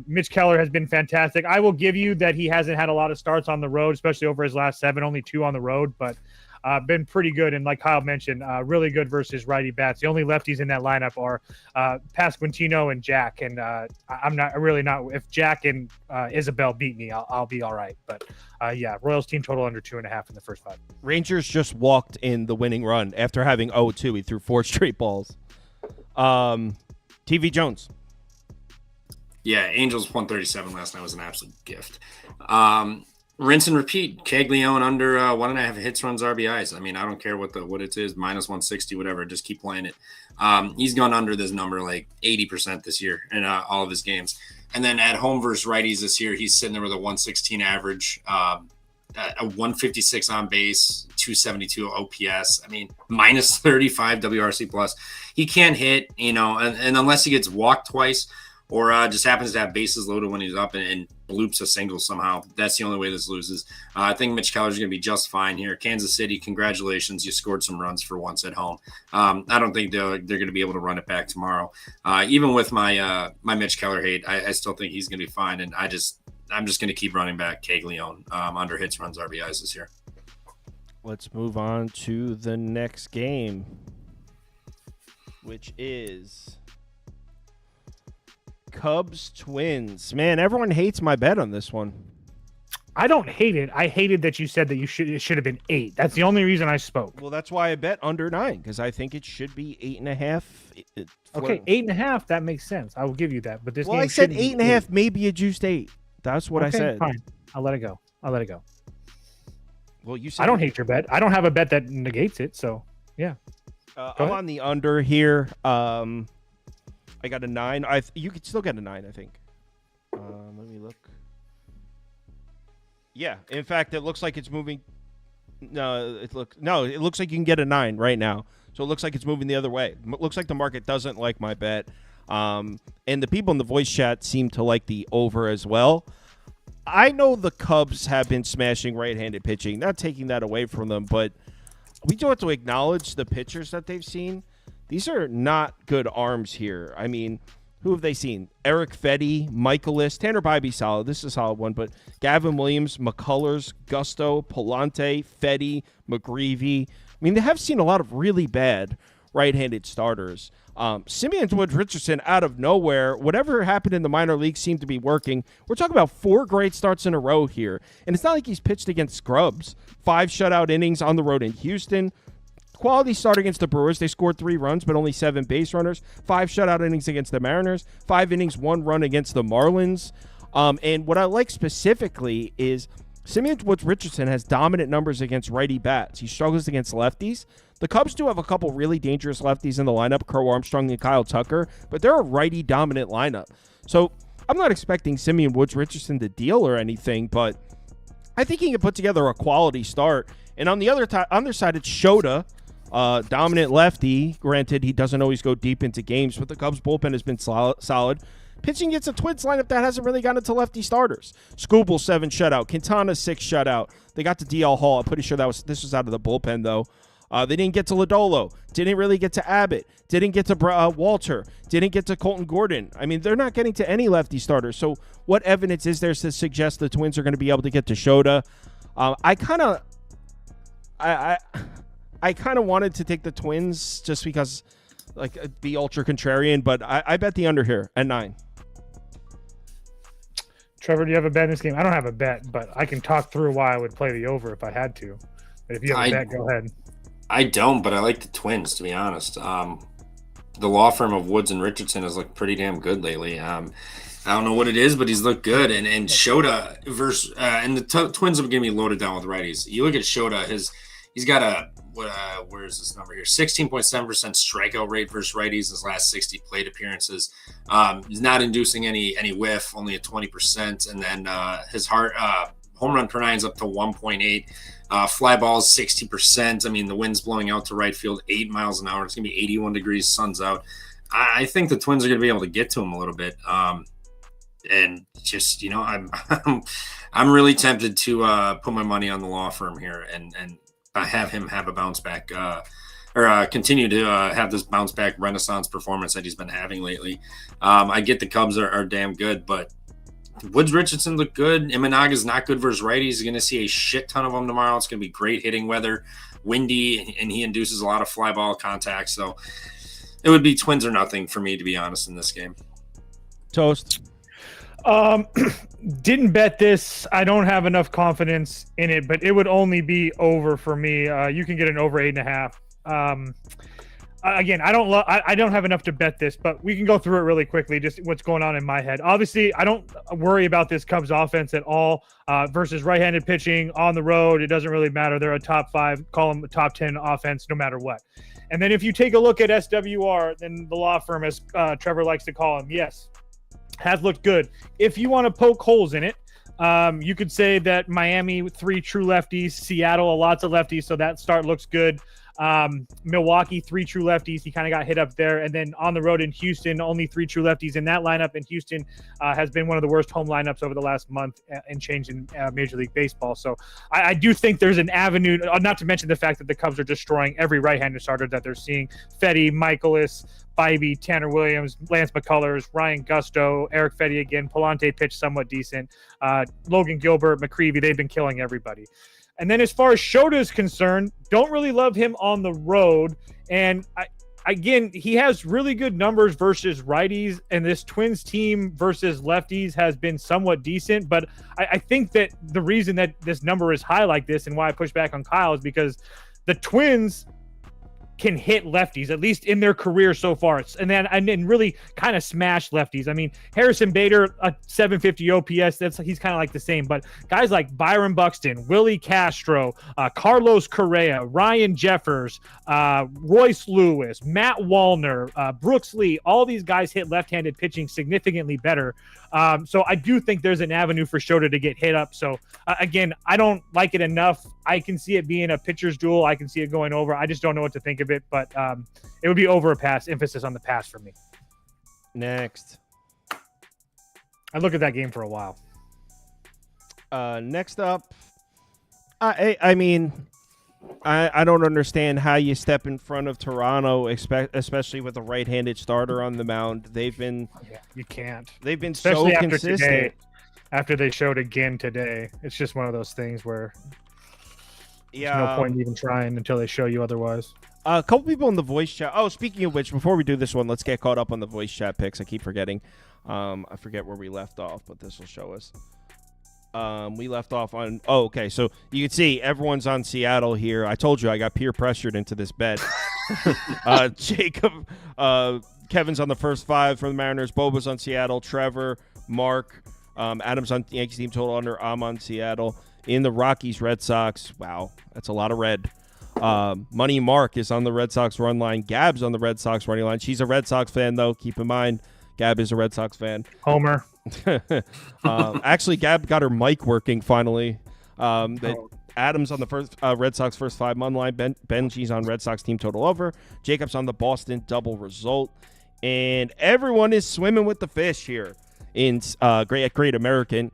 Mitch Keller has been fantastic. I will give you that he hasn't had a lot of starts on the road, especially over his last 7, only 2 on the road, but been pretty good. And like Kyle mentioned, really good versus righty bats. The only lefties in that lineup are Pasquantino and Jack. And I'm not. If Jack and Isabel beat me, I'll be all right. But Royals team total under 2.5 in the first 5. Rangers just walked in the winning run after having 0-2. He threw 4 straight balls. TV Jones. Yeah, Angels 137 last night was an absolute gift. Rinse and repeat. Caglione under 1.5 hits, runs, RBIs. I mean, I don't care what it is, minus 160, whatever. Just keep playing it. He's gone under this number like 80% this year in all of his games. And then at home versus righties this year, he's sitting there with a 116 average, a 156 on base, 272 OPS. I mean, minus 35 WRC plus. He can't hit, and unless he gets walked twice or just happens to have bases loaded when he's up and bloops a single somehow. That's the only way this loses. I think Mitch Keller's going to be just fine here. Kansas City, congratulations. You scored some runs for once at home. I don't think they're going to be able to run it back tomorrow. Even with my Mitch Keller hate, I still think he's going to be fine. And I'm just going to keep running back Caglione under hits, runs, RBIs this year. Let's move on to the next game, which is Cubs Twins. Man, everyone hates my bet on this one. I don't hate it. I hated that you said that it should have been 8. That's the only reason I spoke. Well, that's why I bet under 9, because I think it should be 8.5. Okay, 8.5. That makes sense. I will give you that. But this game I said 8.5, maybe a juiced 8. That's what I said. Fine. I'll let it go. Well, you said I don't hate your bet. I don't have a bet that negates it. So yeah. I'm on the under here. I got a 9. You could still get a 9, I think. Let me look. Yeah, in fact, it looks like it's moving. It looks like you can get a 9 right now. So it looks like it's moving the other way. It looks like the market doesn't like my bet. And the people in the voice chat seem to like the over as well. I know the Cubs have been smashing right-handed pitching, not taking that away from them, but we do have to acknowledge the pitchers that they've seen. These are not good arms here. I mean, who have they seen? Eric Fetty, Michaelis, Tanner Bybee solid. This is a solid one, but Gavin Williams, McCullers, Gusto, Palante, Fetty, McGreevy. I mean, they have seen a lot of really bad right-handed starters. Simeon Woods Richardson out of nowhere. Whatever happened in the minor leagues seemed to be working. We're talking about 4 great starts in a row here. And it's not like he's pitched against scrubs. 5 shutout innings on the road in Houston. Quality start against the Brewers. They scored 3 runs, but only 7 base runners. 5 shutout innings against the Mariners. 5 innings, 1 run against the Marlins. And what I like specifically is Simeon Woods Richardson has dominant numbers against righty bats. He struggles against lefties. The Cubs do have a couple really dangerous lefties in the lineup, Crow Armstrong and Kyle Tucker, but they're a righty-dominant lineup. So I'm not expecting Simeon Woods Richardson to deal or anything, but I think he can put together a quality start. And on the other side, it's Shota, dominant lefty. Granted, he doesn't always go deep into games, but the Cubs bullpen has been solid. Pitching against a Twins lineup that hasn't really gotten to lefty starters. Skubal 7 shutout, Quintana 6 shutout. They got to DL Hall. I'm pretty sure this was out of the bullpen though. They didn't get to Lodolo. Didn't really get to Abbott. Didn't get to Walter. Didn't get to Colton Gordon. I mean, they're not getting to any lefty starters. So what evidence is there to suggest the Twins are going to be able to get to Shota? I kind of wanted to take the Twins just because, like, be ultra contrarian, but I bet the under here at 9. Trevor, do you have a bet in this game? I don't have a bet, but I can talk through why I would play the over if I had to. But if you have a bet, go ahead. I don't, but I like the Twins, to be honest. The law firm of Woods and Richardson has looked pretty damn good lately. I don't know what it is, but he's looked good. And Shota versus and the Twins are going to be loaded down with righties. You look at Shota, he's got a where is this number here? 16.7% strikeout rate versus righties his last 60 plate appearances. He's not inducing any whiff, only at 20%, and then his home run per 9 is up to 1.8. Fly balls 60%. I mean, the wind's blowing out to right field 8 miles an hour. It's gonna be 81 degrees, sun's out. I think the Twins are gonna be able to get to him a little bit. And just, I'm really tempted to put my money on the law firm here and have him have a bounce back or continue to have this bounce back renaissance performance that he's been having lately. I get the Cubs are damn good, but Woods Richardson looked good. Imanaga's not good versus righties. He's going to see a shit ton of them tomorrow. It's going to be great hitting weather, windy, and he induces a lot of fly ball contact. So it would be Twins or nothing for me, to be honest, in this game. Toast. Didn't bet this. I don't have enough confidence in it, but it would only be over for me. You can get an over 8.5. Again, I don't have enough to bet this, but we can go through it really quickly, just what's going on in my head. Obviously, I don't worry about this Cubs offense at all versus right-handed pitching on the road. It doesn't really matter. They're a top 5, call them a top 10 offense no matter what. And then if you take a look at SWR, then the law firm, as Trevor likes to call him, yes, has looked good. If you want to poke holes in it, you could say that Miami, 3 true lefties, Seattle, lots of lefties, so that start looks good. Milwaukee, 3 true lefties. He kind of got hit up there. And then on the road in Houston, only 3 true lefties in that lineup. And Houston has been one of the worst home lineups over the last month and change in Major League Baseball. So I do think there's an avenue, not to mention the fact that the Cubs are destroying every right-handed starter that they're seeing. Fetty, Michaelis, Bybee, Tanner Williams, Lance McCullers, Ryan Gusto, Eric Fetty again. Palante pitched somewhat decent. Logan Gilbert, McCreevy, they've been killing everybody. And then as far as Shota is concerned, don't really love him on the road. And again, he has really good numbers versus righties, and this Twins team versus lefties has been somewhat decent. But I think that the reason that this number is high like this and why I push back on Kyle is because the Twins can hit lefties, at least in their career so far. And then really kind of smash lefties. I mean, Harrison Bader, a 750 OPS, he's kind of like the same. But guys like Byron Buxton, Willie Castro, Carlos Correa, Ryan Jeffers, Royce Lewis, Matt Wallner, Brooks Lee, all these guys hit left-handed pitching significantly better. So I do think there's an avenue for Shota to get hit up. So again, I don't like it enough. I can see it being a pitcher's duel. I can see it going over. I just don't know what to think of it, but it would be over a pass, emphasis on the pass for me. Next. I look at that game for a while. Next up, I mean, I don't understand how you step in front of Toronto, especially with a right-handed starter on the mound. You can't. They've been Especially so after consistent. today. After they showed again today, it's just one of those things where there's no point in even trying until they show you otherwise. A couple people in the voice chat. Oh, speaking of which, before we do this one, let's get caught up on the voice chat picks. I keep forgetting. I forget where we left off, but this will show us. We left off on. Oh, okay. So you can see everyone's on Seattle here. I told you I got peer pressured into this bet. Jacob, Kevin's on the first 5 from the Mariners. Boba's on Seattle. Trevor, Mark, Adam's on Yankees team total under. I'm on Seattle. In the Rockies, Red Sox. Wow, that's a lot of red. Money Mark is on the Red Sox run line. Gab's on the Red Sox running line. She's a Red Sox fan, though. Keep in mind, Gab is a Red Sox fan. Homer. Actually, Gab got her mic working finally. Adam's on the first Red Sox first 5 month line. Benji's on Red Sox team total over. Jacob's on the Boston double result. And everyone is swimming with the fish here in Great American.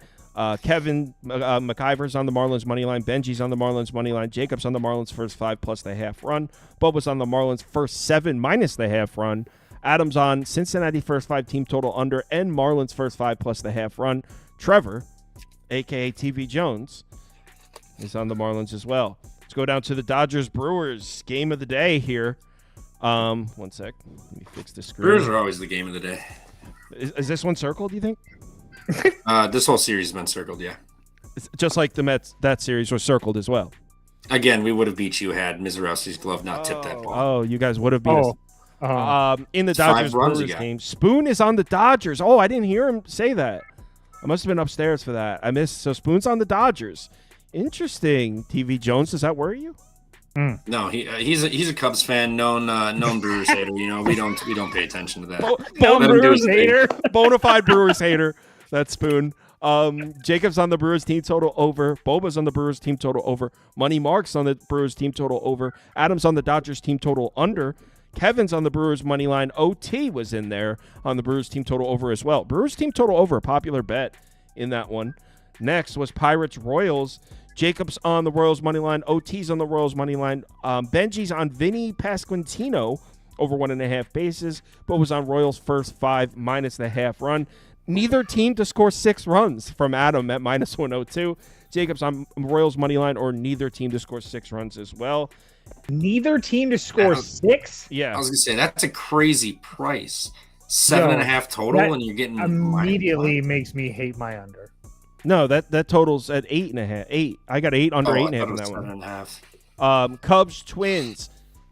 Kevin McIver's on the Marlins money line. Benji's on the Marlins money line. Jacob's on the Marlins first 5 plus the half run. Bubba's on the Marlins first 7 minus the half run. Adam's on Cincinnati first 5 team total under and Marlins first 5 plus the half run. Trevor, a.k.a. TV Jones, is on the Marlins as well. Let's go down to the Dodgers-Brewers game of the day here. 1 sec. Let me fix the screen. Brewers are always the game of the day. Is this one circled, do you think? This whole series has been circled, yeah. It's just like the Mets, that series was circled as well. Again, we would have beat you had Mizorowski's glove not tipped that ball. Oh, you guys would have beat us. In the 5 runs Dodgers-Brewers game, Spoon is on the Dodgers. Oh, I didn't hear him say that. I must have been upstairs for that. I missed. So Spoon's on the Dodgers. Interesting. TV Jones, does that worry you? No, he's a Cubs fan, known Brewers hater. You know, we don't pay attention to that. Brewers hater. Bona fide Brewers hater. That's Spoon. Jacob's on the Brewers team total over. Boba's on the Brewers team total over. Money Mark's on the Brewers team total over. Adam's on the Dodgers team total under. Kevin's on the Brewers money line. OT was in there on the Brewers team total over as well. Brewers team total over, a popular bet in that one. Next was Pirates Royals. Jacob's on the Royals money line. OT's on the Royals money line. Benji's on Vinny Pasquantino over 1.5 bases. But was on Royals first 5 minus the half run. Neither team to score 6 runs from Adam at minus 102. Jacob's on Royals money line, or neither team to score 6 runs as well. Neither team to score 6? Yeah. I was gonna say that's a crazy price. 7.5 total, and you're getting immediately makes me hate my under. No, that totals at 8.5. 8. I got 8 under 8.5 in that one. 7.5. Cubs Twins.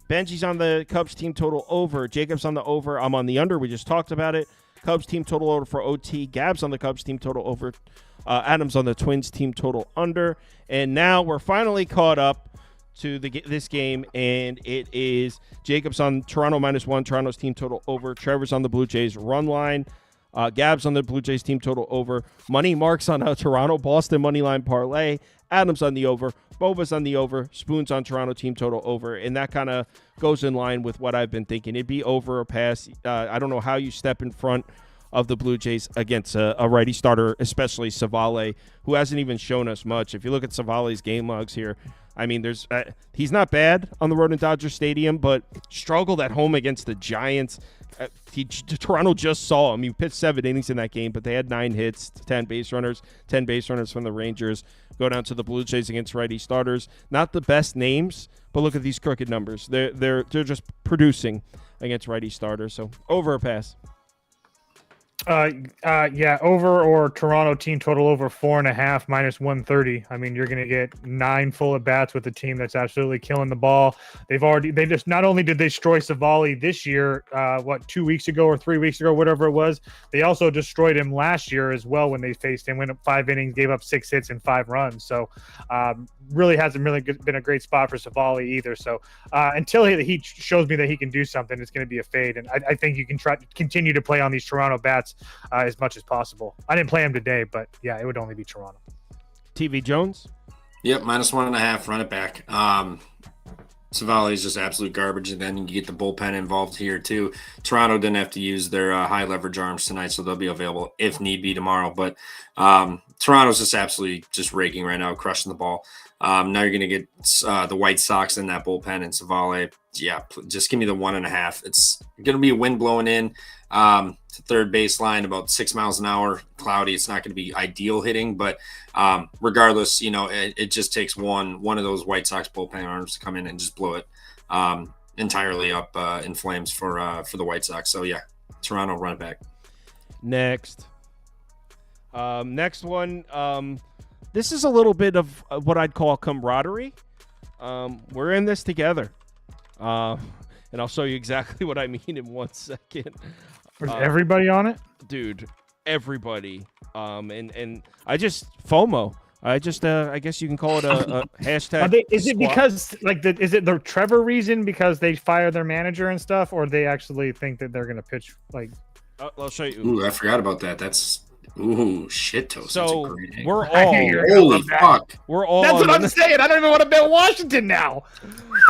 Benji's on the Cubs team total over. Jacob's on the over. I'm on the under. We just talked about it. Cubs team total over for OT. Gab's on the Cubs team total over. Adam's on the Twins team total under. And now we're finally caught up to this game, and it is Jacob's on Toronto -1. Toronto's team total over. Trevor's on the Blue Jays run line. Gab's on the Blue Jays team total over. Money Mark's on a Toronto-Boston money line parlay. Adam's on the over. Boba's on the over. Spoon's on Toronto team total over. And that kind of goes in line with what I've been thinking. It'd be over or pass. I don't know how you step in front of the Blue Jays against a righty starter, especially Savale, who hasn't even shown us much. If you look at Savale's game logs here, I mean, there's he's not bad on the road in Dodger Stadium, but struggled at home against the Giants. Toronto just saw him. He pitched 7 innings in that game, but they had 9 hits, 10 base runners from the Rangers. Go down to the Blue Jays against righty starters. Not the best names, but look at these crooked numbers. They're just producing against righty starters. So over or pass? Yeah, over, or Toronto team total over 4.5 minus 130. I mean, you're going to get 9 full at bats with a team that's absolutely killing the ball. They just not only did they destroy Savale this year, 2 weeks ago or 3 weeks ago, whatever it was, they also destroyed him last year as well when they faced him. Went up 5 innings, gave up 6 hits and 5 runs. So, really hasn't been a great spot for Savale either. So, until he shows me that he can do something, it's going to be a fade. And I think you can try to continue to play on these Toronto bats as much as possible. I didn't play him today, but yeah, it would only be Toronto. TV Jones? Yep, -1.5, run it back. Savali is just absolute garbage, and then you get the bullpen involved here too. Toronto didn't have to use their high leverage arms tonight, so they'll be available if need be tomorrow. But Toronto's just absolutely just raking right now, crushing the ball. Now you're going to get the White Sox in that bullpen and Savali. Yeah, just give me the 1.5. It's going to be a wind blowing in to third baseline about 6 miles an hour, cloudy. It's not going to be ideal hitting, but regardless, it just takes one of those White Sox bullpen arms to come in and just blow it entirely up in flames for the White Sox. So yeah, Toronto, run it back. Next one. This is a little bit of what I'd call camaraderie. We're in this together. And I'll show you exactly what I mean in 1 second. Was everybody on it? Dude, everybody. And I just FOMO. I guess you can call it a hashtag. Is it because is it the Trevor reason because they fire their manager and stuff, or they actually think that they're gonna pitch like? I'll show you. Ooh, I forgot about that. That's shit toast. So That's we're all holy fuck. We're all. That's what I'm saying. I don't even want to bet Washington now.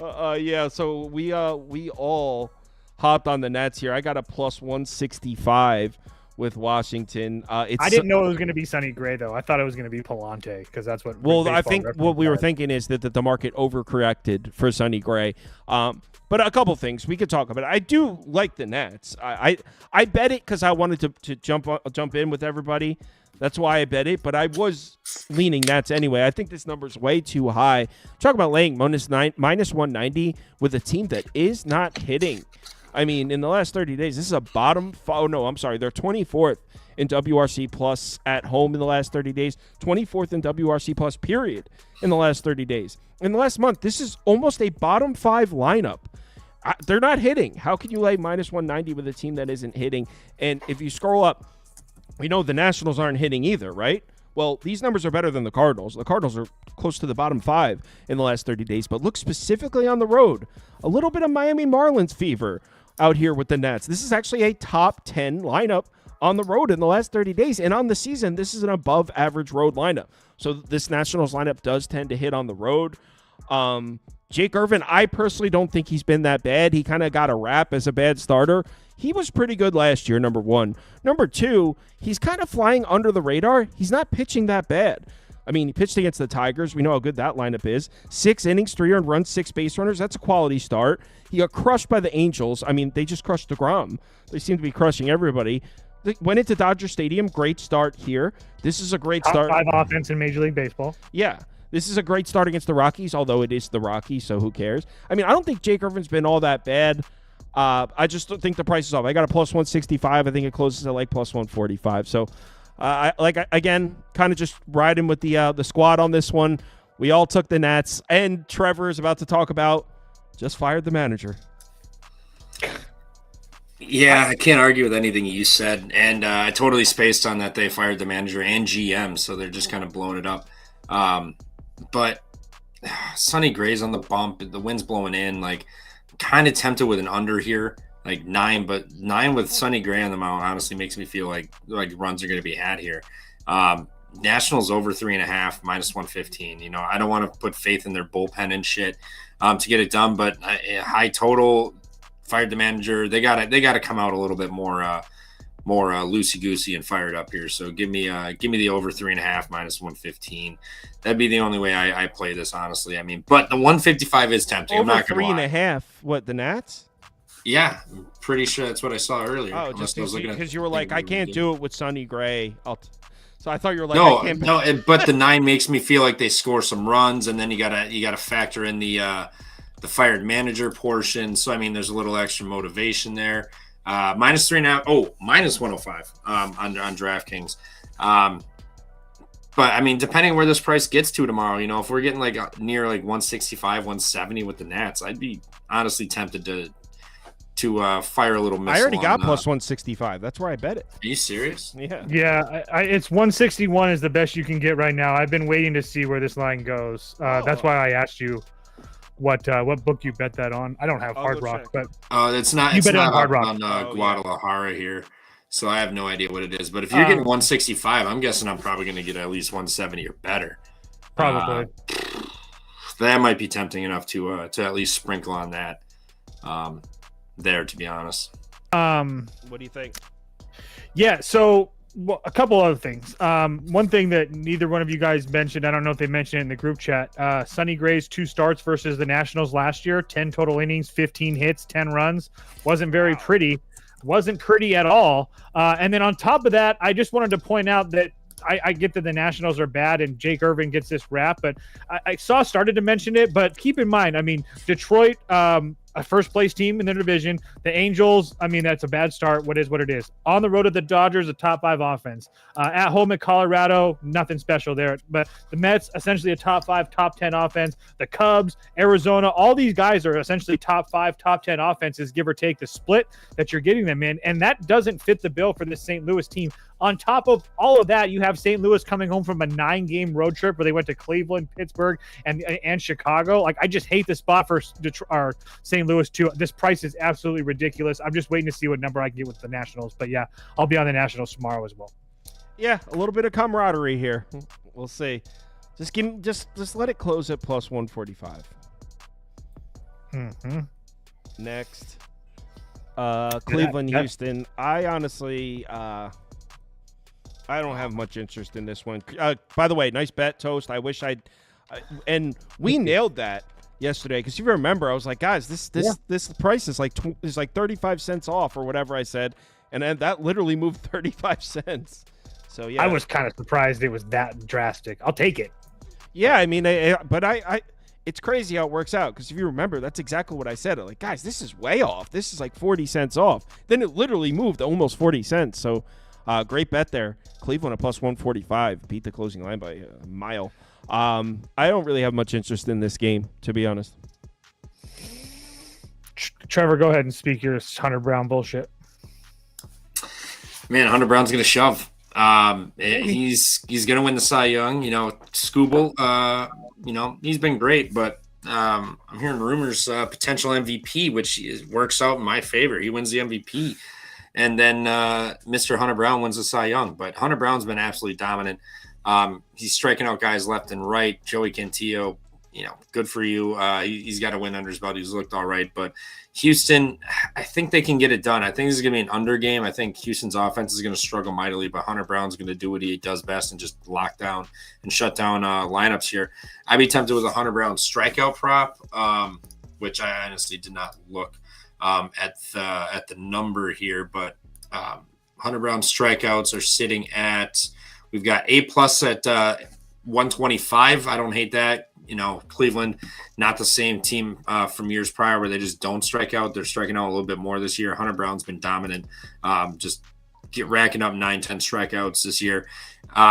Yeah. So we all hopped on the Nets here. I got a plus 165 with Washington. I didn't know it was going to be Sonny Gray though. I thought it was going to be Palante because that's what. Well, I think what we were thinking is that the market overcorrected for Sonny Gray. But a couple things we could talk about. I do like the Nets. I bet it because I wanted to jump in with everybody. That's why I bet it. But I was leaning Nets anyway. I think this number's way too high. Talk about laying minus 190 with a team that is not hitting. I mean, in the last 30 days, this is a bottom. Oh no, I'm sorry. They're 24th in WRC plus at home in the last 30 days. 24th in WRC plus period in the last 30 days. In the last month, this is almost a bottom 5 lineup. They're not hitting. How can you lay minus 190 with a team that isn't hitting? And if you scroll up, we know the Nationals aren't hitting either, right? Well, these numbers are better than the Cardinals. The Cardinals are close to the bottom 5 in the last 30 days. But look specifically on the road. A little bit of Miami Marlins fever out here with the Nets. This is actually a top 10 lineup on the road in the last 30 days. And on the season, this is an above average road lineup. So this Nationals lineup does tend to hit on the road. Jake Irvin, I personally don't think he's been that bad. He kind of got a rap as a bad starter. He was pretty good last year, number one. Number two, he's kind of flying under the radar. He's not pitching that bad. I mean, he pitched against the Tigers. We know how good that lineup is. 6 innings, 3 earned runs, 6 base runners. That's a quality start. He got crushed by the Angels. I mean, they just crushed DeGrom. They seem to be crushing everybody. They went into Dodger Stadium. Great start here. This is a great start. Top 5 offense in Major League Baseball. Yeah. This is a great start against the Rockies, although it is the Rockies, so who cares? I mean, I don't think Jake Irvin's been all that bad. I just think the price is off. I got a plus 165. I think it closes at like plus 145. So, again, kind of just riding with the squad on this one. We all took the Nats, and Trevor is about to talk about just fired the manager. Yeah, I can't argue with anything you said, and I totally spaced on that they fired the manager and GM, so they're just kind of blowing it up. But Sonny Gray's on the bump. The wind's blowing in. Like, kind of tempted with an under here, like 9. But 9 with Sonny Gray on the mound honestly makes me feel like runs are going to be had here. Nationals over 3.5, minus 115. You know, I don't want to put faith in their bullpen and shit to get it done. But high total, fired the manager. They got to come out a little bit more loosey goosey and fired up here. So give me the over 3.5, minus 115. That'd be the only way I play this, honestly. I mean, but the 155 is tempting. Over I'm not gonna 3.5. What, the Nats? Yeah, I'm pretty sure that's what I saw earlier. Oh, just because you were like, I can't do it with Sonny Gray. So I thought you were like, no. But the 9 makes me feel like they score some runs, and then you gotta factor in the fired manager portion. So I mean, there's a little extra motivation there. Minus 3.5. Oh, minus 105 on DraftKings. But I mean, depending where this price gets to tomorrow, you know, if we're getting like near like 165, 170 with the Nats, I'd be honestly tempted to fire a little missile. I already got plus 165. That's where I bet it. Are you serious? Yeah. Yeah, it's 161 is the best you can get right now. I've been waiting to see where this line goes. That's why I asked you what book you bet that on. I don't have Hard Rock, but it's not. It's not Hard Rock on Guadalajara here, so I have no idea what it is. But if you're getting 165, I'm guessing I'm probably going to get at least 170 or better. Probably. that might be tempting enough to at least sprinkle on that there, to be honest. What do you think? Yeah, so a couple other things. One thing that neither one of you guys mentioned, I don't know if they mentioned it in the group chat. Sonny Gray's 2 starts versus the Nationals last year, 10 total innings, 15 hits, 10 runs. Wasn't very pretty. Wasn't pretty at all. And then on top of that, I just wanted to point out that I get that the Nationals are bad and Jake Irvin gets this rap, but I started to mention it, but keep in mind, I mean, Detroit, a first place team in their division. The Angels, I mean, that's a bad start. What it is. On the road at the Dodgers, a top 5 offense. At home at Colorado, nothing special there. But the Mets, essentially a top 5, top 10 offense. The Cubs, Arizona, all these guys are essentially top 5, top 10 offenses, give or take the split that you're getting them in. And that doesn't fit the bill for this St. Louis team. On top of all of that, you have St. Louis coming home from a 9-game road trip where they went to Cleveland, Pittsburgh, and Chicago. Like, I just hate the spot for St. Louis too. This price is absolutely ridiculous. I'm just waiting to see what number I can get with the Nationals. But yeah, I'll be on the Nationals tomorrow as well. Yeah, a little bit of camaraderie here. We'll see. Just let it close at plus 145. Mm-hmm. Next, Cleveland, Houston. I honestly, I don't have much interest in this one. By the way, nice bet, Toast. I wish and we nailed that yesterday, because you remember I was like, guys, this price is like 35 cents off or whatever I said, and then that literally moved 35 cents. So yeah, I was kind of surprised it was that drastic. I'll take it. Yeah, I mean, but it's crazy how it works out, because if you remember, that's exactly what I said. Like, guys, this is way off. This is like 40 cents off. Then it literally moved almost 40 cents. So great bet there. Cleveland at plus 145, beat the closing line by a mile. I don't really have much interest in this game, to be honest. Trevor, go ahead and speak your Hunter Brown bullshit. Man, Hunter Brown's going to shove. He's going to win the Cy Young. You know, Scooble, he's been great, but I'm hearing rumors, potential MVP, which works out in my favor. He wins the MVP. And then Mr. Hunter Brown wins the Cy Young. But Hunter Brown's been absolutely dominant. He's striking out guys left and right. Joey Cantillo, good for you. He's got a win under his belt. He's looked all right. But Houston, I think they can get it done. I think this is going to be an under game. I think Houston's offense is going to struggle mightily, but Hunter Brown's going to do what he does best and just lock down and shut down lineups here. I'd be tempted with a Hunter Brown strikeout prop, which I honestly did not look at the number here, but Hunter Brown strikeouts are sitting at, we've got A+ at 125. I don't hate that. Cleveland, not the same team from years prior where they just don't strike out. They're striking out a little bit more this year. Hunter Brown's been dominant, just racking up 9-10 strikeouts this year.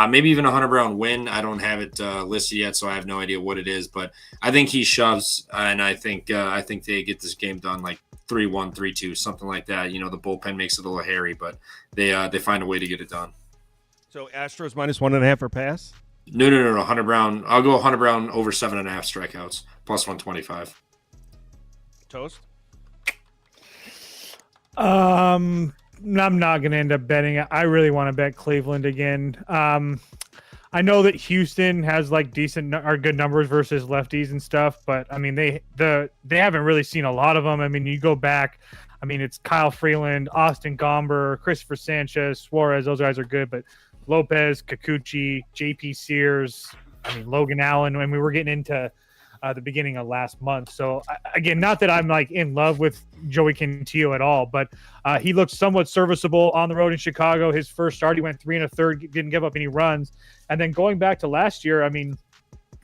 Maybe even a Hunter Brown win. I don't have it listed yet, so I have no idea what it is. But I think he shoves, and I think they get this game done like 3-1, 3-2, something like that. The bullpen makes it a little hairy, but they find a way to get it done. So Astros minus 1.5 or pass? No. Hunter Brown. I'll go Hunter Brown over 7.5 strikeouts, plus 125. Toast? I'm not going to end up betting it. I really want to bet Cleveland again. I know that Houston has like decent or good numbers versus lefties and stuff, but I mean they haven't really seen a lot of them. I mean, you go back, I mean it's Kyle Freeland, Austin Gomber, Christopher Sanchez, Suarez. Those guys are good, but Lopez, Kikuchi, JP Sears, I mean Logan Allen. When we were getting into the beginning of last month. So again, not that I'm like in love with Joey Cantillo at all, but he looked somewhat serviceable on the road in Chicago. His first start, he went 3 1/3, didn't give up any runs. And then going back to last year, I mean,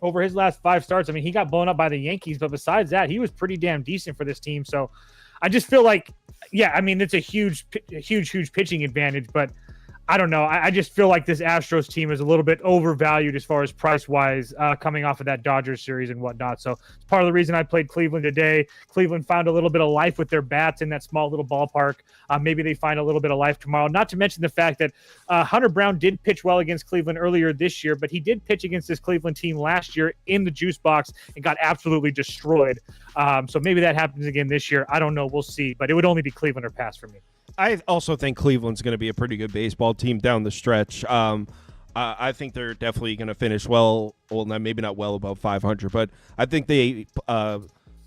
over his last 5 starts, I mean, he got blown up by the Yankees, but besides that, he was pretty damn decent for this team. So I just feel like, yeah, I mean, it's a huge pitching advantage, but I don't know. I just feel like this Astros team is a little bit overvalued as far as price-wise coming off of that Dodgers series and whatnot. So it's part of the reason I played Cleveland today. Cleveland found a little bit of life with their bats in that small little ballpark. Maybe they find a little bit of life tomorrow. Not to mention the fact that Hunter Brown did pitch well against Cleveland earlier this year, but he did pitch against this Cleveland team last year in the juice box and got absolutely destroyed. So maybe that happens again this year. I don't know. We'll see. But it would only be Cleveland or pass for me. I also think Cleveland's going to be a pretty good baseball team down the stretch. I think they're definitely going to finish well, maybe not well above 500, but I think they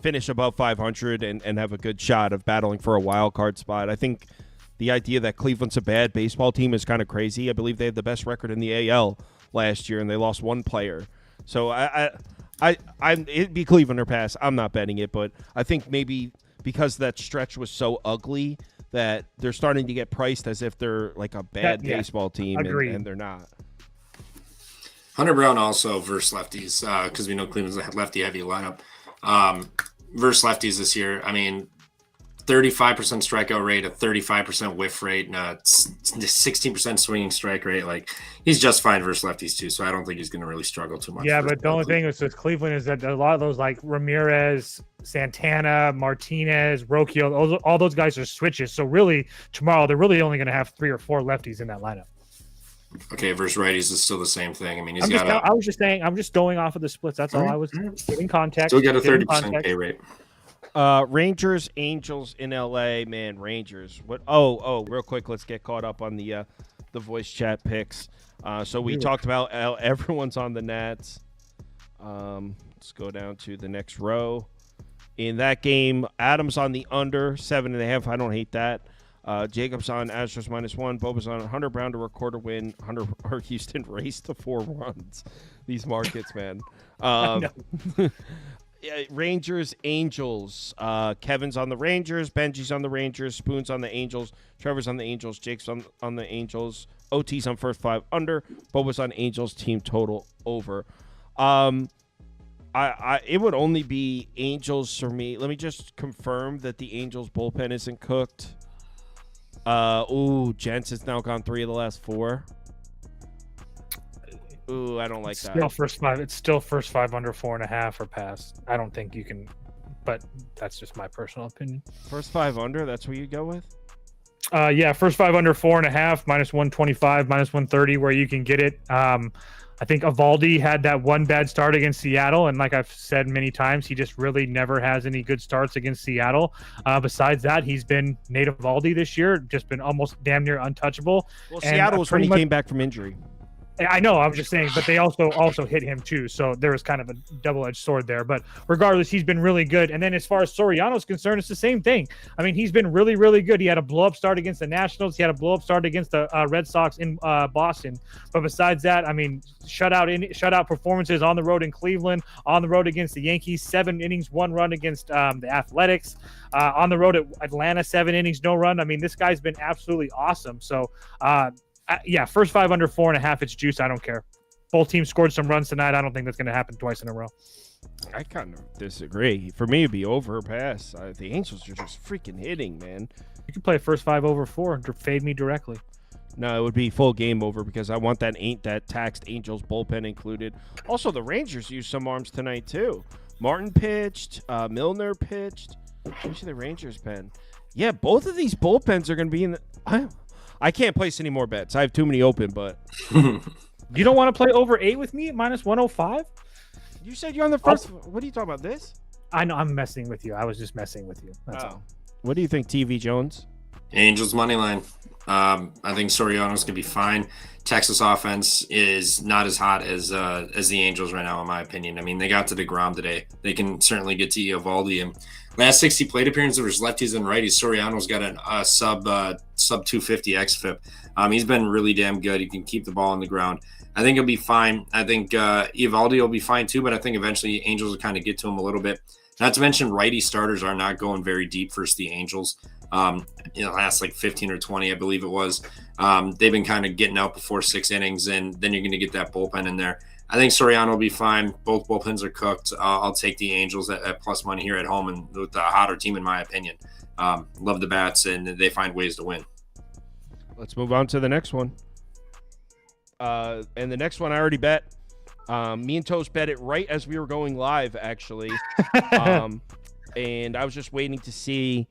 finish above 500 and have a good shot of battling for a wild card spot. I think the idea that Cleveland's a bad baseball team is kind of crazy. I believe they had the best record in the AL last year, and they lost one player. So it'd be Cleveland or pass. I'm not betting it, but I think maybe because that stretch was so ugly that they're starting to get priced as if they're like a bad baseball team, and they're not. Hunter Brown also versus lefties because we know Cleveland's a lefty-heavy lineup. Versus lefties this year, I mean, 35% strikeout rate, a 35% whiff rate, and a 16% swinging strike rate. Like, he's just fine versus lefties too, so I don't think he's going to really struggle too much. Yeah, but the only thing with Cleveland is that a lot of those, like Ramirez, Santana, Martinez, Rocchio, all those guys are switches. So really, tomorrow they're really only going to have 3 or 4 lefties in that lineup. Okay, versus righties is still the same thing. I mean, I was just saying, I'm just going off of the splits. That's all I was giving context. Still got a 30% K rate. Rangers, Angels in LA, man. Rangers. What? Oh, real quick, let's get caught up on the voice chat picks. So we talked about everyone's on the Nats. Let's go down to the next row. In that game, Adams on the under 7.5. I don't hate that. Jacobs on Astros -1. Boba's on Hunter Brown to record a win. Houston raced to 4 runs. These markets, man. Rangers, Angels. Kevin's on the Rangers. Benji's on the Rangers. Spoon's on the Angels. Trevor's on the Angels. Jake's on the Angels. OT's on first 5 under. Boba's on Angels. Team total over. It would only be Angels for me. Let me just confirm that the Angels bullpen isn't cooked. Jens has now gone 3 of the last 4. Ooh, I don't like that. It's still first 5 under 4.5 or pass. I don't think you can, but that's just my personal opinion. First 5 under, that's what you go with? Yeah, first 5 under 4.5, -125, -130, where you can get it. I think Eovaldi had that one bad start against Seattle, and like I've said many times, he just really never has any good starts against Seattle. Besides that, he's been Nate Eovaldi this year, just been almost damn near untouchable. Well, Seattle was when he came back from injury. I know, I'm just saying, but they also hit him too, so there was kind of a double-edged sword there. But regardless, he's been really good. And then as far as Soriano's concerned, it's the same thing. I mean, he's been really, really good. He had a blow-up start against the Nationals. He had a blow-up start against the Red Sox in Boston. But besides that, I mean, shutout performances on the road in Cleveland, on the road against the Yankees, 7 innings, 1 run against the Athletics, on the road at Atlanta, 7 innings, no run. I mean, this guy's been absolutely awesome. So, yeah, first 5 under 4.5, it's juice. I don't care. Both teams scored some runs tonight. I don't think that's going to happen twice in a row. I kind of disagree. For me, it'd be over or pass. The Angels are just freaking hitting, man. You can play first 5 over 4 and fade me directly. No, it would be full game over because I want that taxed Angels bullpen included. Also, the Rangers used some arms tonight too. Martin pitched. Milner pitched. Let me see the Rangers pen. Yeah, both of these bullpens are going to be in the. I can't place any more bets. I have too many open, but you don't want to play over 8 with me at -105? You said you're on the first. What are you talking about? This? I know. I'm messing with you. I was just messing with you. That's all. What do you think, TV Jones? Angels money line. I think Soriano's gonna be fine. Texas offense is not as hot as the Angels right now, in my opinion. I mean, they got to DeGrom today. They can certainly get to Eovaldi. And last 60 plate appearances versus lefties and righties, Soriano's got a sub 250 xFIP. He's been really damn good. He can keep the ball on the ground. I think he'll be fine. I think Eovaldi will be fine too, but I think eventually Angels will kind of get to him a little bit. Not to mention righty starters are not going very deep versus the Angels. Last like 15 or 20, I believe it was. They've been kind of getting out before 6 innings, and then you're going to get that bullpen in there. I think Soriano will be fine. Both bullpens are cooked. I'll take the Angels at plus money here at home and with the hotter team, in my opinion. Love the bats, and they find ways to win. Let's move on to the next one. And the next one I already bet. Me and Toast bet it right as we were going live, actually. And I was just waiting to see.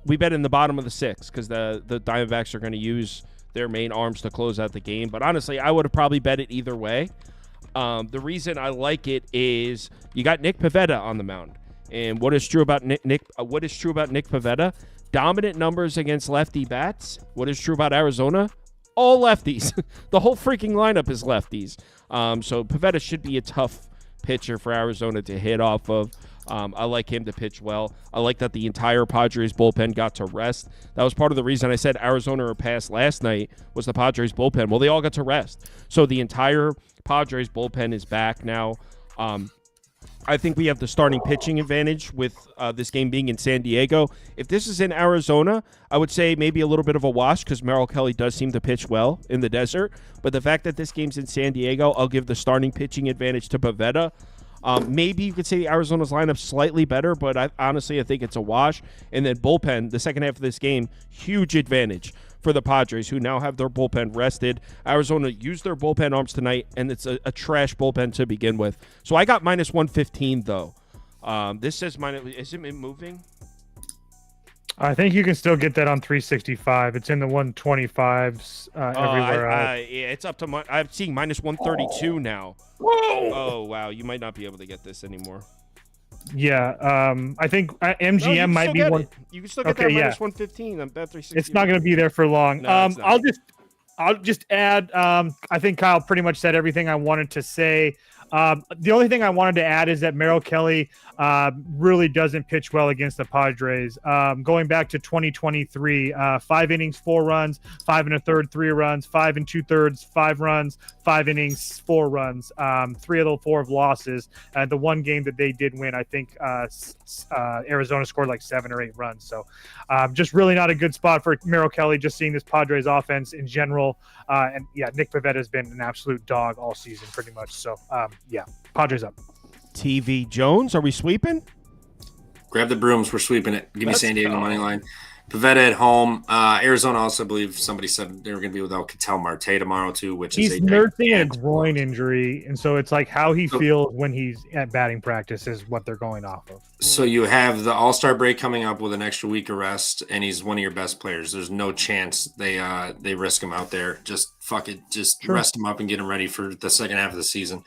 We bet in the bottom of the 6 because the Diamondbacks are going to use their main arms to close out the game. But honestly, I would have probably bet it either way. The reason I like it is you got Nick Pivetta on the mound. And what is true about Nick Pivetta? Dominant numbers against lefty bats. What is true about Arizona? all lefties. The whole freaking lineup is lefties. So Pivetta should be a tough pitcher for Arizona to hit off of. I like him to pitch well. I like that the entire Padres bullpen got to rest. That was part of the reason I said Arizona or pass last night was the Padres bullpen. Well, they all got to rest. So the entire Padres bullpen is back now. I think we have the starting pitching advantage with this game being in San Diego. If this is in Arizona, I would say maybe a little bit of a wash because Merrill Kelly does seem to pitch well in the desert. But the fact that this game's in San Diego, I'll give the starting pitching advantage to Pivetta. Maybe you could say Arizona's lineup slightly better, but I think it's a wash. And then bullpen, the second half of this game, huge advantage for the Padres, who now have their bullpen rested. Arizona used their bullpen arms tonight, and it's a trash bullpen to begin with. So I got minus 115, though. This says minus. Isn't it moving? I think you can still get that on 365. It's in the 125s everywhere. Yeah, it's up to I'm seeing minus 132 now. Whoa! Oh, wow. You might not be able to get this anymore. Yeah, I think MGM might be one. You can still get that minus 115 on Bet 360. It's not going to be there for long. No, I'll just add. I think Kyle pretty much said everything I wanted to say. The only thing I wanted to add is that Merrill Kelly really doesn't pitch well against the Padres. Going back to 2023, 5 innings, 4 runs, 5 1/3, 3 runs, 5 2/3, 5 runs, 5 innings, 4 runs. 3 of the 4 losses. The one game that they did win, I think Arizona scored like 7 or 8 runs. So just really not a good spot for Merrill Kelly, just seeing this Padres offense in general. And yeah, Nick Pivetta has been an absolute dog all season pretty much. So yeah, Padres up. TV Jones, are we sweeping? Grab the brooms. We're sweeping it. Give me San Diego money line. Pivetta at home. Arizona also, I believe somebody said they were going to be without Ketel Marte tomorrow too, which he's is nursing a groin injury, and so it's like how he feels when he's at batting practice is what they're going off of. So you have the All-Star break coming up with an extra week of rest, and he's one of your best players. There's no chance they risk him out there. Just fuck it, just rest him up and get him ready for the second half of the season.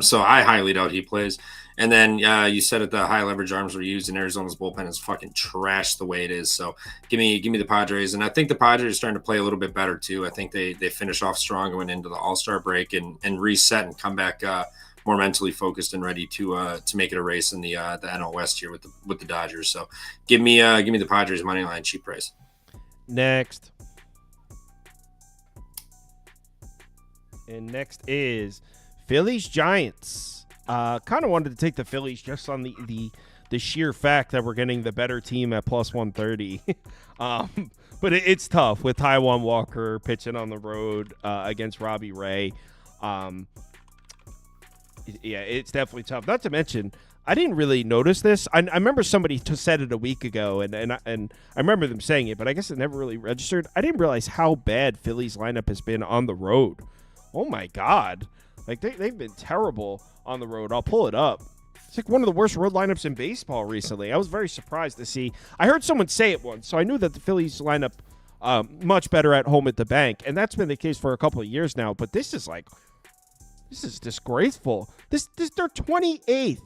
So I highly doubt he plays. And then you said that the high leverage arms were used, and Arizona's bullpen is fucking trash the way it is. So give me the Padres, and I think the Padres are starting to play a little bit better too. I think they finish off strong going into the All-Star break and reset and come back more mentally focused and ready to make it a race in the NL West here with the Dodgers. So give me the Padres money line, cheap price. Next. And next is Phillies Giants. Kind of wanted to take the Phillies just on the sheer fact that we're getting the better team at plus 130. But it's tough with Taijuan Walker pitching on the road against Robbie Ray. Yeah, it's definitely tough. Not to mention, I didn't really notice this. I remember somebody said it a week ago, and I remember them saying it, but I guess it never really registered. I didn't realize how bad Philly's lineup has been on the road. Oh, my God. Like, they've been terrible on the road. I'll pull it up. It's like one of the worst road lineups in baseball recently. I was very surprised to see. I heard someone say it once, so I knew that the Phillies lineup much better at home at the bank, and that's been the case for a couple of years now. But this is disgraceful. They're 28th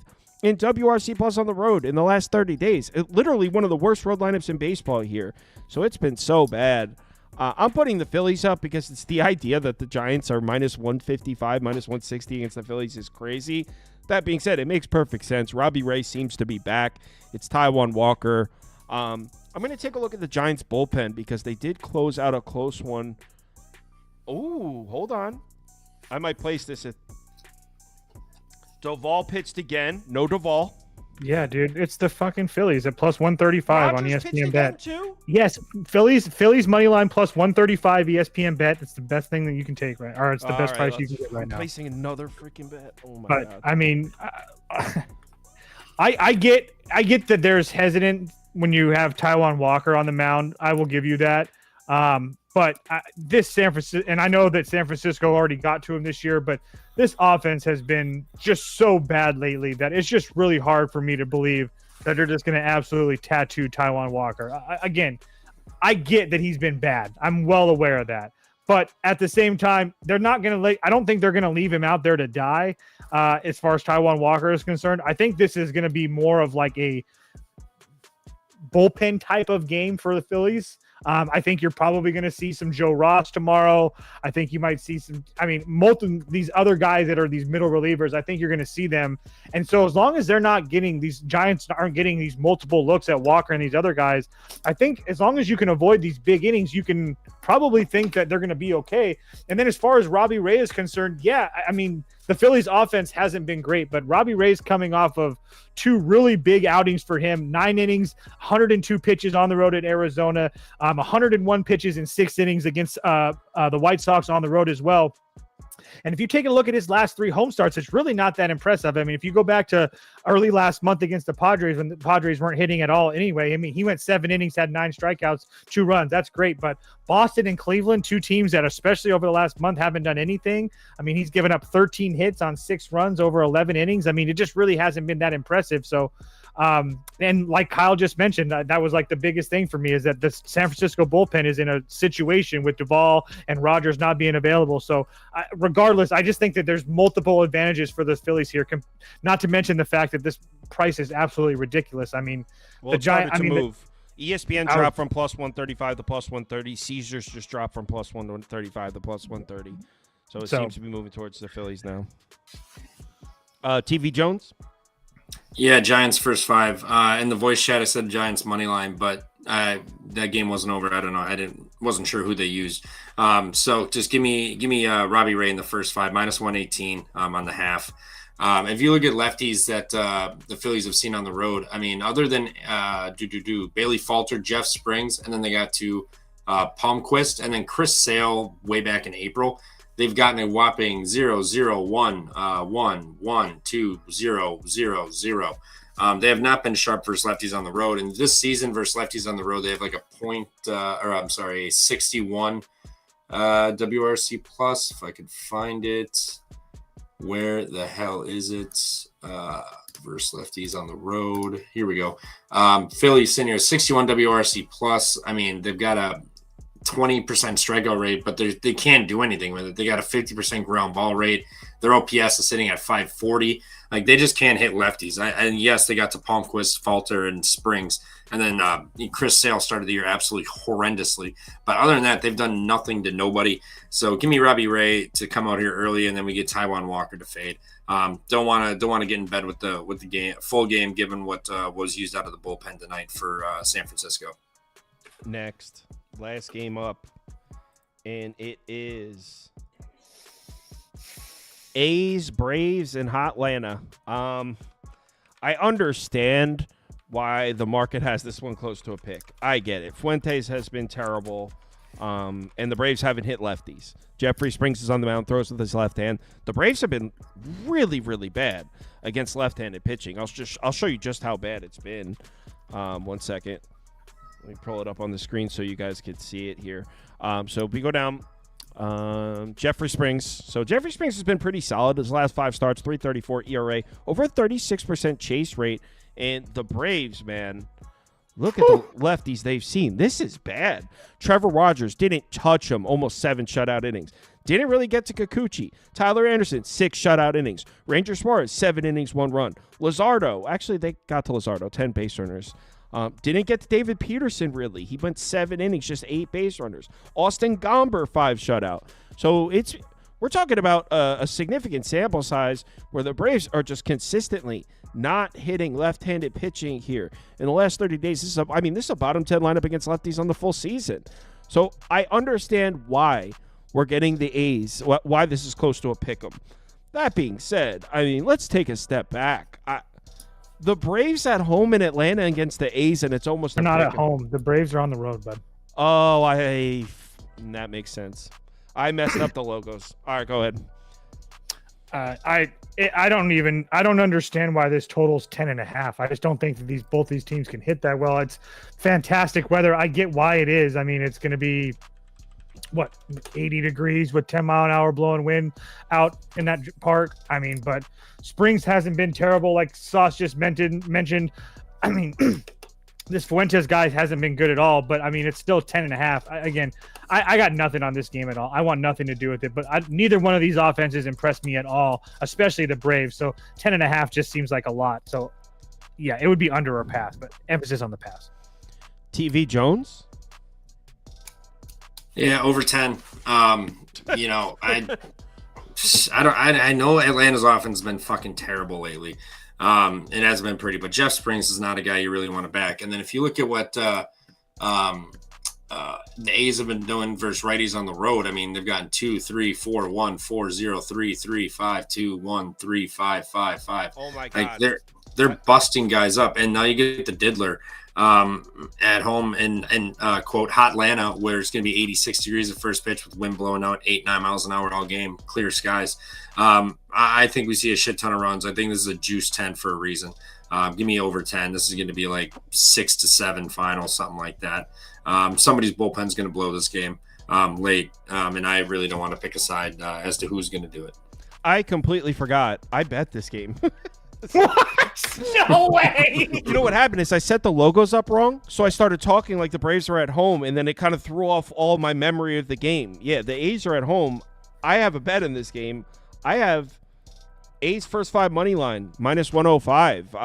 in WRC plus on the road in the last 30 days. Literally one of the worst road lineups in baseball here. So it's been so bad. I'm putting the Phillies up because it's the idea that the Giants are minus 155, minus 160 against the Phillies is crazy. That being said, it makes perfect sense. Robbie Ray seems to be back. It's Taijuan Walker. I'm going to take a look at the Giants bullpen because they did close out a close one. Oh, hold on. I might place this at Duvall pitched again. No Duvall. Yeah, dude, it's the fucking Phillies at plus 135 on ESPN Bet. Too? Yes, Phillies money line plus 135 ESPN Bet. It's the best thing that you can take, right? Or it's the best price you can get right now. Placing another freaking bet. Oh my God. I mean, I get that there's hesitant when you have Taijuan Walker on the mound. I will give you that. But this San Francisco, and I know that San Francisco already got to him this year, but this offense has been just so bad lately that it's just really hard for me to believe that they're just going to absolutely tattoo Taijuan Walker. Again, I get that he's been bad. I'm well aware of that. But at the same time, they're not going to I don't think they're going to leave him out there to die as far as Taijuan Walker is concerned. I think this is going to be more of like a bullpen type of game for the Phillies. I think you're probably going to see some Joe Ross tomorrow. I think you might see some, multiple these other guys that are these middle relievers. I think you're going to see them. And so as long as they're not getting, these Giants aren't getting these multiple looks at Walker and these other guys, I think as long as you can avoid these big innings, you can probably think that they're going to be okay. And then as far as Robbie Ray is concerned, yeah, the Phillies offense hasn't been great, but Robbie Ray's coming off of 2 really big outings for him, 9 innings, 102 pitches on the road at Arizona, 101 pitches in 6 innings against the White Sox on the road as well. And if you take a look at his last 3 home starts, it's really not that impressive. If you go back to early last month against the Padres, when the Padres weren't hitting at all anyway, he went 7 innings, had 9 strikeouts, 2 runs. That's great. But Boston and Cleveland, 2 teams that especially over the last month haven't done anything. He's given up 13 hits on 6 runs over 11 innings. It just really hasn't been that impressive. So, and like Kyle just mentioned, that was like the biggest thing for me, is that the San Francisco bullpen is in a situation with Duvall and Rogers not being available. So regardless, I just think that there's multiple advantages for the Phillies here, not to mention the fact that this price is absolutely ridiculous. The Giants move. ESPN dropped from plus 135 to plus 130. Caesars just dropped from plus 135 to plus 130. So it seems to be moving towards the Phillies now. TV Jones? Yeah, Giants first 5. In the voice chat, I said Giants money line, but that game wasn't over. I don't know. Wasn't sure who they used. So just give me Robbie Ray in the first 5, minus 118 on the half. If you look at lefties that the Phillies have seen on the road, other than Bailey Falter, Jeff Springs, and then they got to Palmquist, and then Chris Sale way back in April. They've gotten a whopping 0, 0, 1, 1, 1, 2, 0, 0, 0. They have not been sharp versus lefties on the road. And this season versus lefties on the road, they have like a 61 WRC plus. If I could find it. Where the hell is it? Versus lefties on the road. Here we go. Phillies sitting here, 61 WRC plus. They've got a 20% strikeout rate, but they can't do anything with it. They got a 50% ground ball rate. Their OPS is sitting at 540. They just can't hit lefties. And yes, they got to Palmquist, Falter, and Springs. And then Chris Sale started the year absolutely horrendously. But other than that, they've done nothing to nobody. So give me Robbie Ray to come out here early, and then we get Taijuan Walker to fade. Don't want to get in bed with the game, full game, given what was used out of the bullpen tonight for San Francisco. Next, last game up, and it is A's, Braves, and Hotlanta. I understand why the market has this one close to a pick. I get it. Fuentes has been terrible, and the Braves haven't hit lefties. Jeffrey Springs is on the mound, throws with his left hand. The Braves have been really, really bad against left-handed pitching. I'll show you just how bad it's been. 1 second. Let me pull it up on the screen so you guys can see it here. So we go down. Jeffrey Springs. So Jeffrey Springs has been pretty solid. His last 5 starts, 3.34 ERA, over a 36% chase rate. And the Braves, man, look at the lefties they've seen. This is bad. Trevor Rogers didn't touch him. Almost 7 shutout innings. Didn't really get to Kikuchi. Tyler Anderson, 6 shutout innings. Ranger Suarez, 7 innings, 1 run. Luzardo, actually they got to Luzardo, 10 base runners. Didn't get to David Peterson, really. He went 7 innings, just 8 base runners. Austin Gomber, 5 shutout. So we're talking about a significant sample size where the Braves are just consistently not hitting left-handed pitching here. In the last 30 days, this is a bottom 10 lineup against lefties on the full season. So I understand why we're getting the A's, why this is close to a pick 'em. That being said, let's take a step back. The Braves at home in Atlanta against the A's, and it's almost they're not at home. The Braves are on the road, bud. Oh, that makes sense. I messed up the logos. All right, go ahead. I don't understand why this total's 10.5. I just don't think that both these teams can hit that well. It's fantastic weather. I get why it is. It's going to be 80 degrees with 10-mile-an-hour blowing wind out in that park. But Springs hasn't been terrible, like Sauce just mentioned. This Fuentes guy hasn't been good at all, but it's still 10.5. I got nothing on this game at all. I want nothing to do with it, but neither one of these offenses impressed me at all, especially the Braves. So 10.5 just seems like a lot. So yeah, it would be under or pass, but emphasis on the pass. TV Jones. Yeah, over 10. You know, I know Atlanta's offense has been fucking terrible lately. It has been pretty, but Jeff Springs is not a guy you really want to back. And then if you look at what the A's have been doing versus righties on the road, I mean, they've gotten 2, 3, 4, 1, 4, 0, 3, 3, 5, 2, 1, 3, 5, 5, 5. Oh my God. Like they're busting guys up, and now you get the Diddler at home in quote hot Atlanta, where it's going to be 86 degrees at first pitch with wind blowing out 8-9 miles an hour all game, clear skies. I think we see a shit ton of runs. I think this is a juice 10 for a reason. Give me over 10. This is going to be like 6-7 final, something like that. Somebody's bullpen's going to blow this game late, and I really don't want to pick a side as to who's going to do it. I completely forgot. I bet this game. What? No way. You know what happened is I set the logos up wrong, so I started talking like the Braves are at home, and then it kind of threw off all my memory of the game. Yeah, the A's are at home. I have a bet in this game. I have A's first 5 money line -105.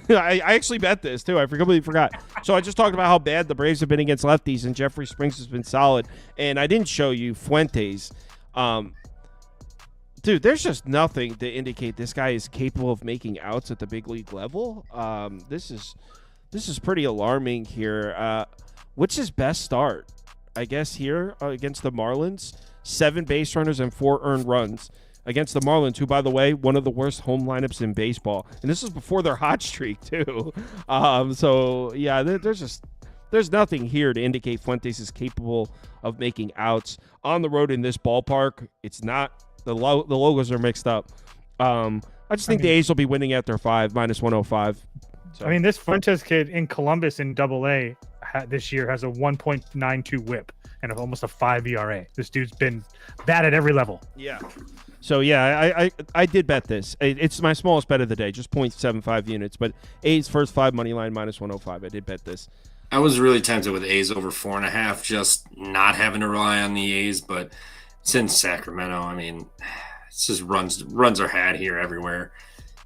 I actually bet this too. I completely forgot. So I just talked about how bad the Braves have been against lefties, and Jeffrey Springs has been solid. And I didn't show you Fuentes. Dude, there's just nothing to indicate this guy is capable of making outs at the big league level. This is pretty alarming here. What's his best start? I guess here against the Marlins, 7 base runners and 4 earned runs against the Marlins, who, by the way, one of the worst home lineups in baseball. And this is before their hot streak too. So yeah, there's nothing here to indicate Fuentes is capable of making outs on the road in this ballpark. It's not. The logos are mixed up. I just think the A's will be winning at their 5 -105. So. I mean, this Fuentes kid in Columbus in Double-A this year has a 1.92 WHIP and almost a 5 ERA. This dude's been bad at every level. Yeah. So yeah, I did bet this. It's my smallest bet of the day, just 0.75 units. But A's first 5 money line -105. I did bet this. I was really tempted with A's over 4.5, just not having to rely on the A's, but it's in Sacramento. I mean, it's just runs are had here everywhere.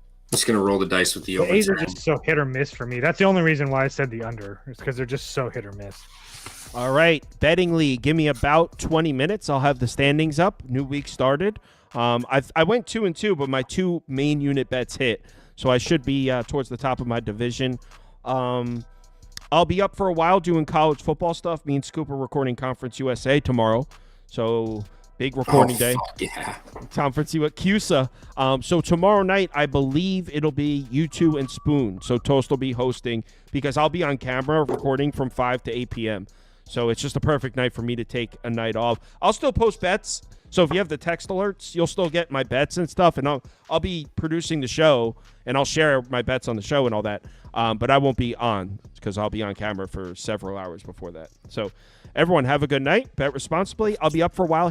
I'm just going to roll the dice with the over. The A's are just so hit or miss for me. That's the only reason why I said the under. It's because they're just so hit or miss. All right, betting league. Give me about 20 minutes. I'll have the standings up. New week started. I went 2-2, but my 2 main unit bets hit, so I should be towards the top of my division. I'll be up for a while doing college football stuff. Me and Scoop are recording Conference USA tomorrow, so big recording day. Yeah. Conference CUSA. So tomorrow night, I believe it'll be you 2 and Spoon. So Toast will be hosting because I'll be on camera recording from 5 to 8 p.m. So it's just a perfect night for me to take a night off. I'll still post bets. So if you have the text alerts, you'll still get my bets and stuff. And I'll be producing the show, and I'll share my bets on the show and all that. But I won't be on because I'll be on camera for several hours before that. So everyone have a good night. Bet responsibly. I'll be up for a while.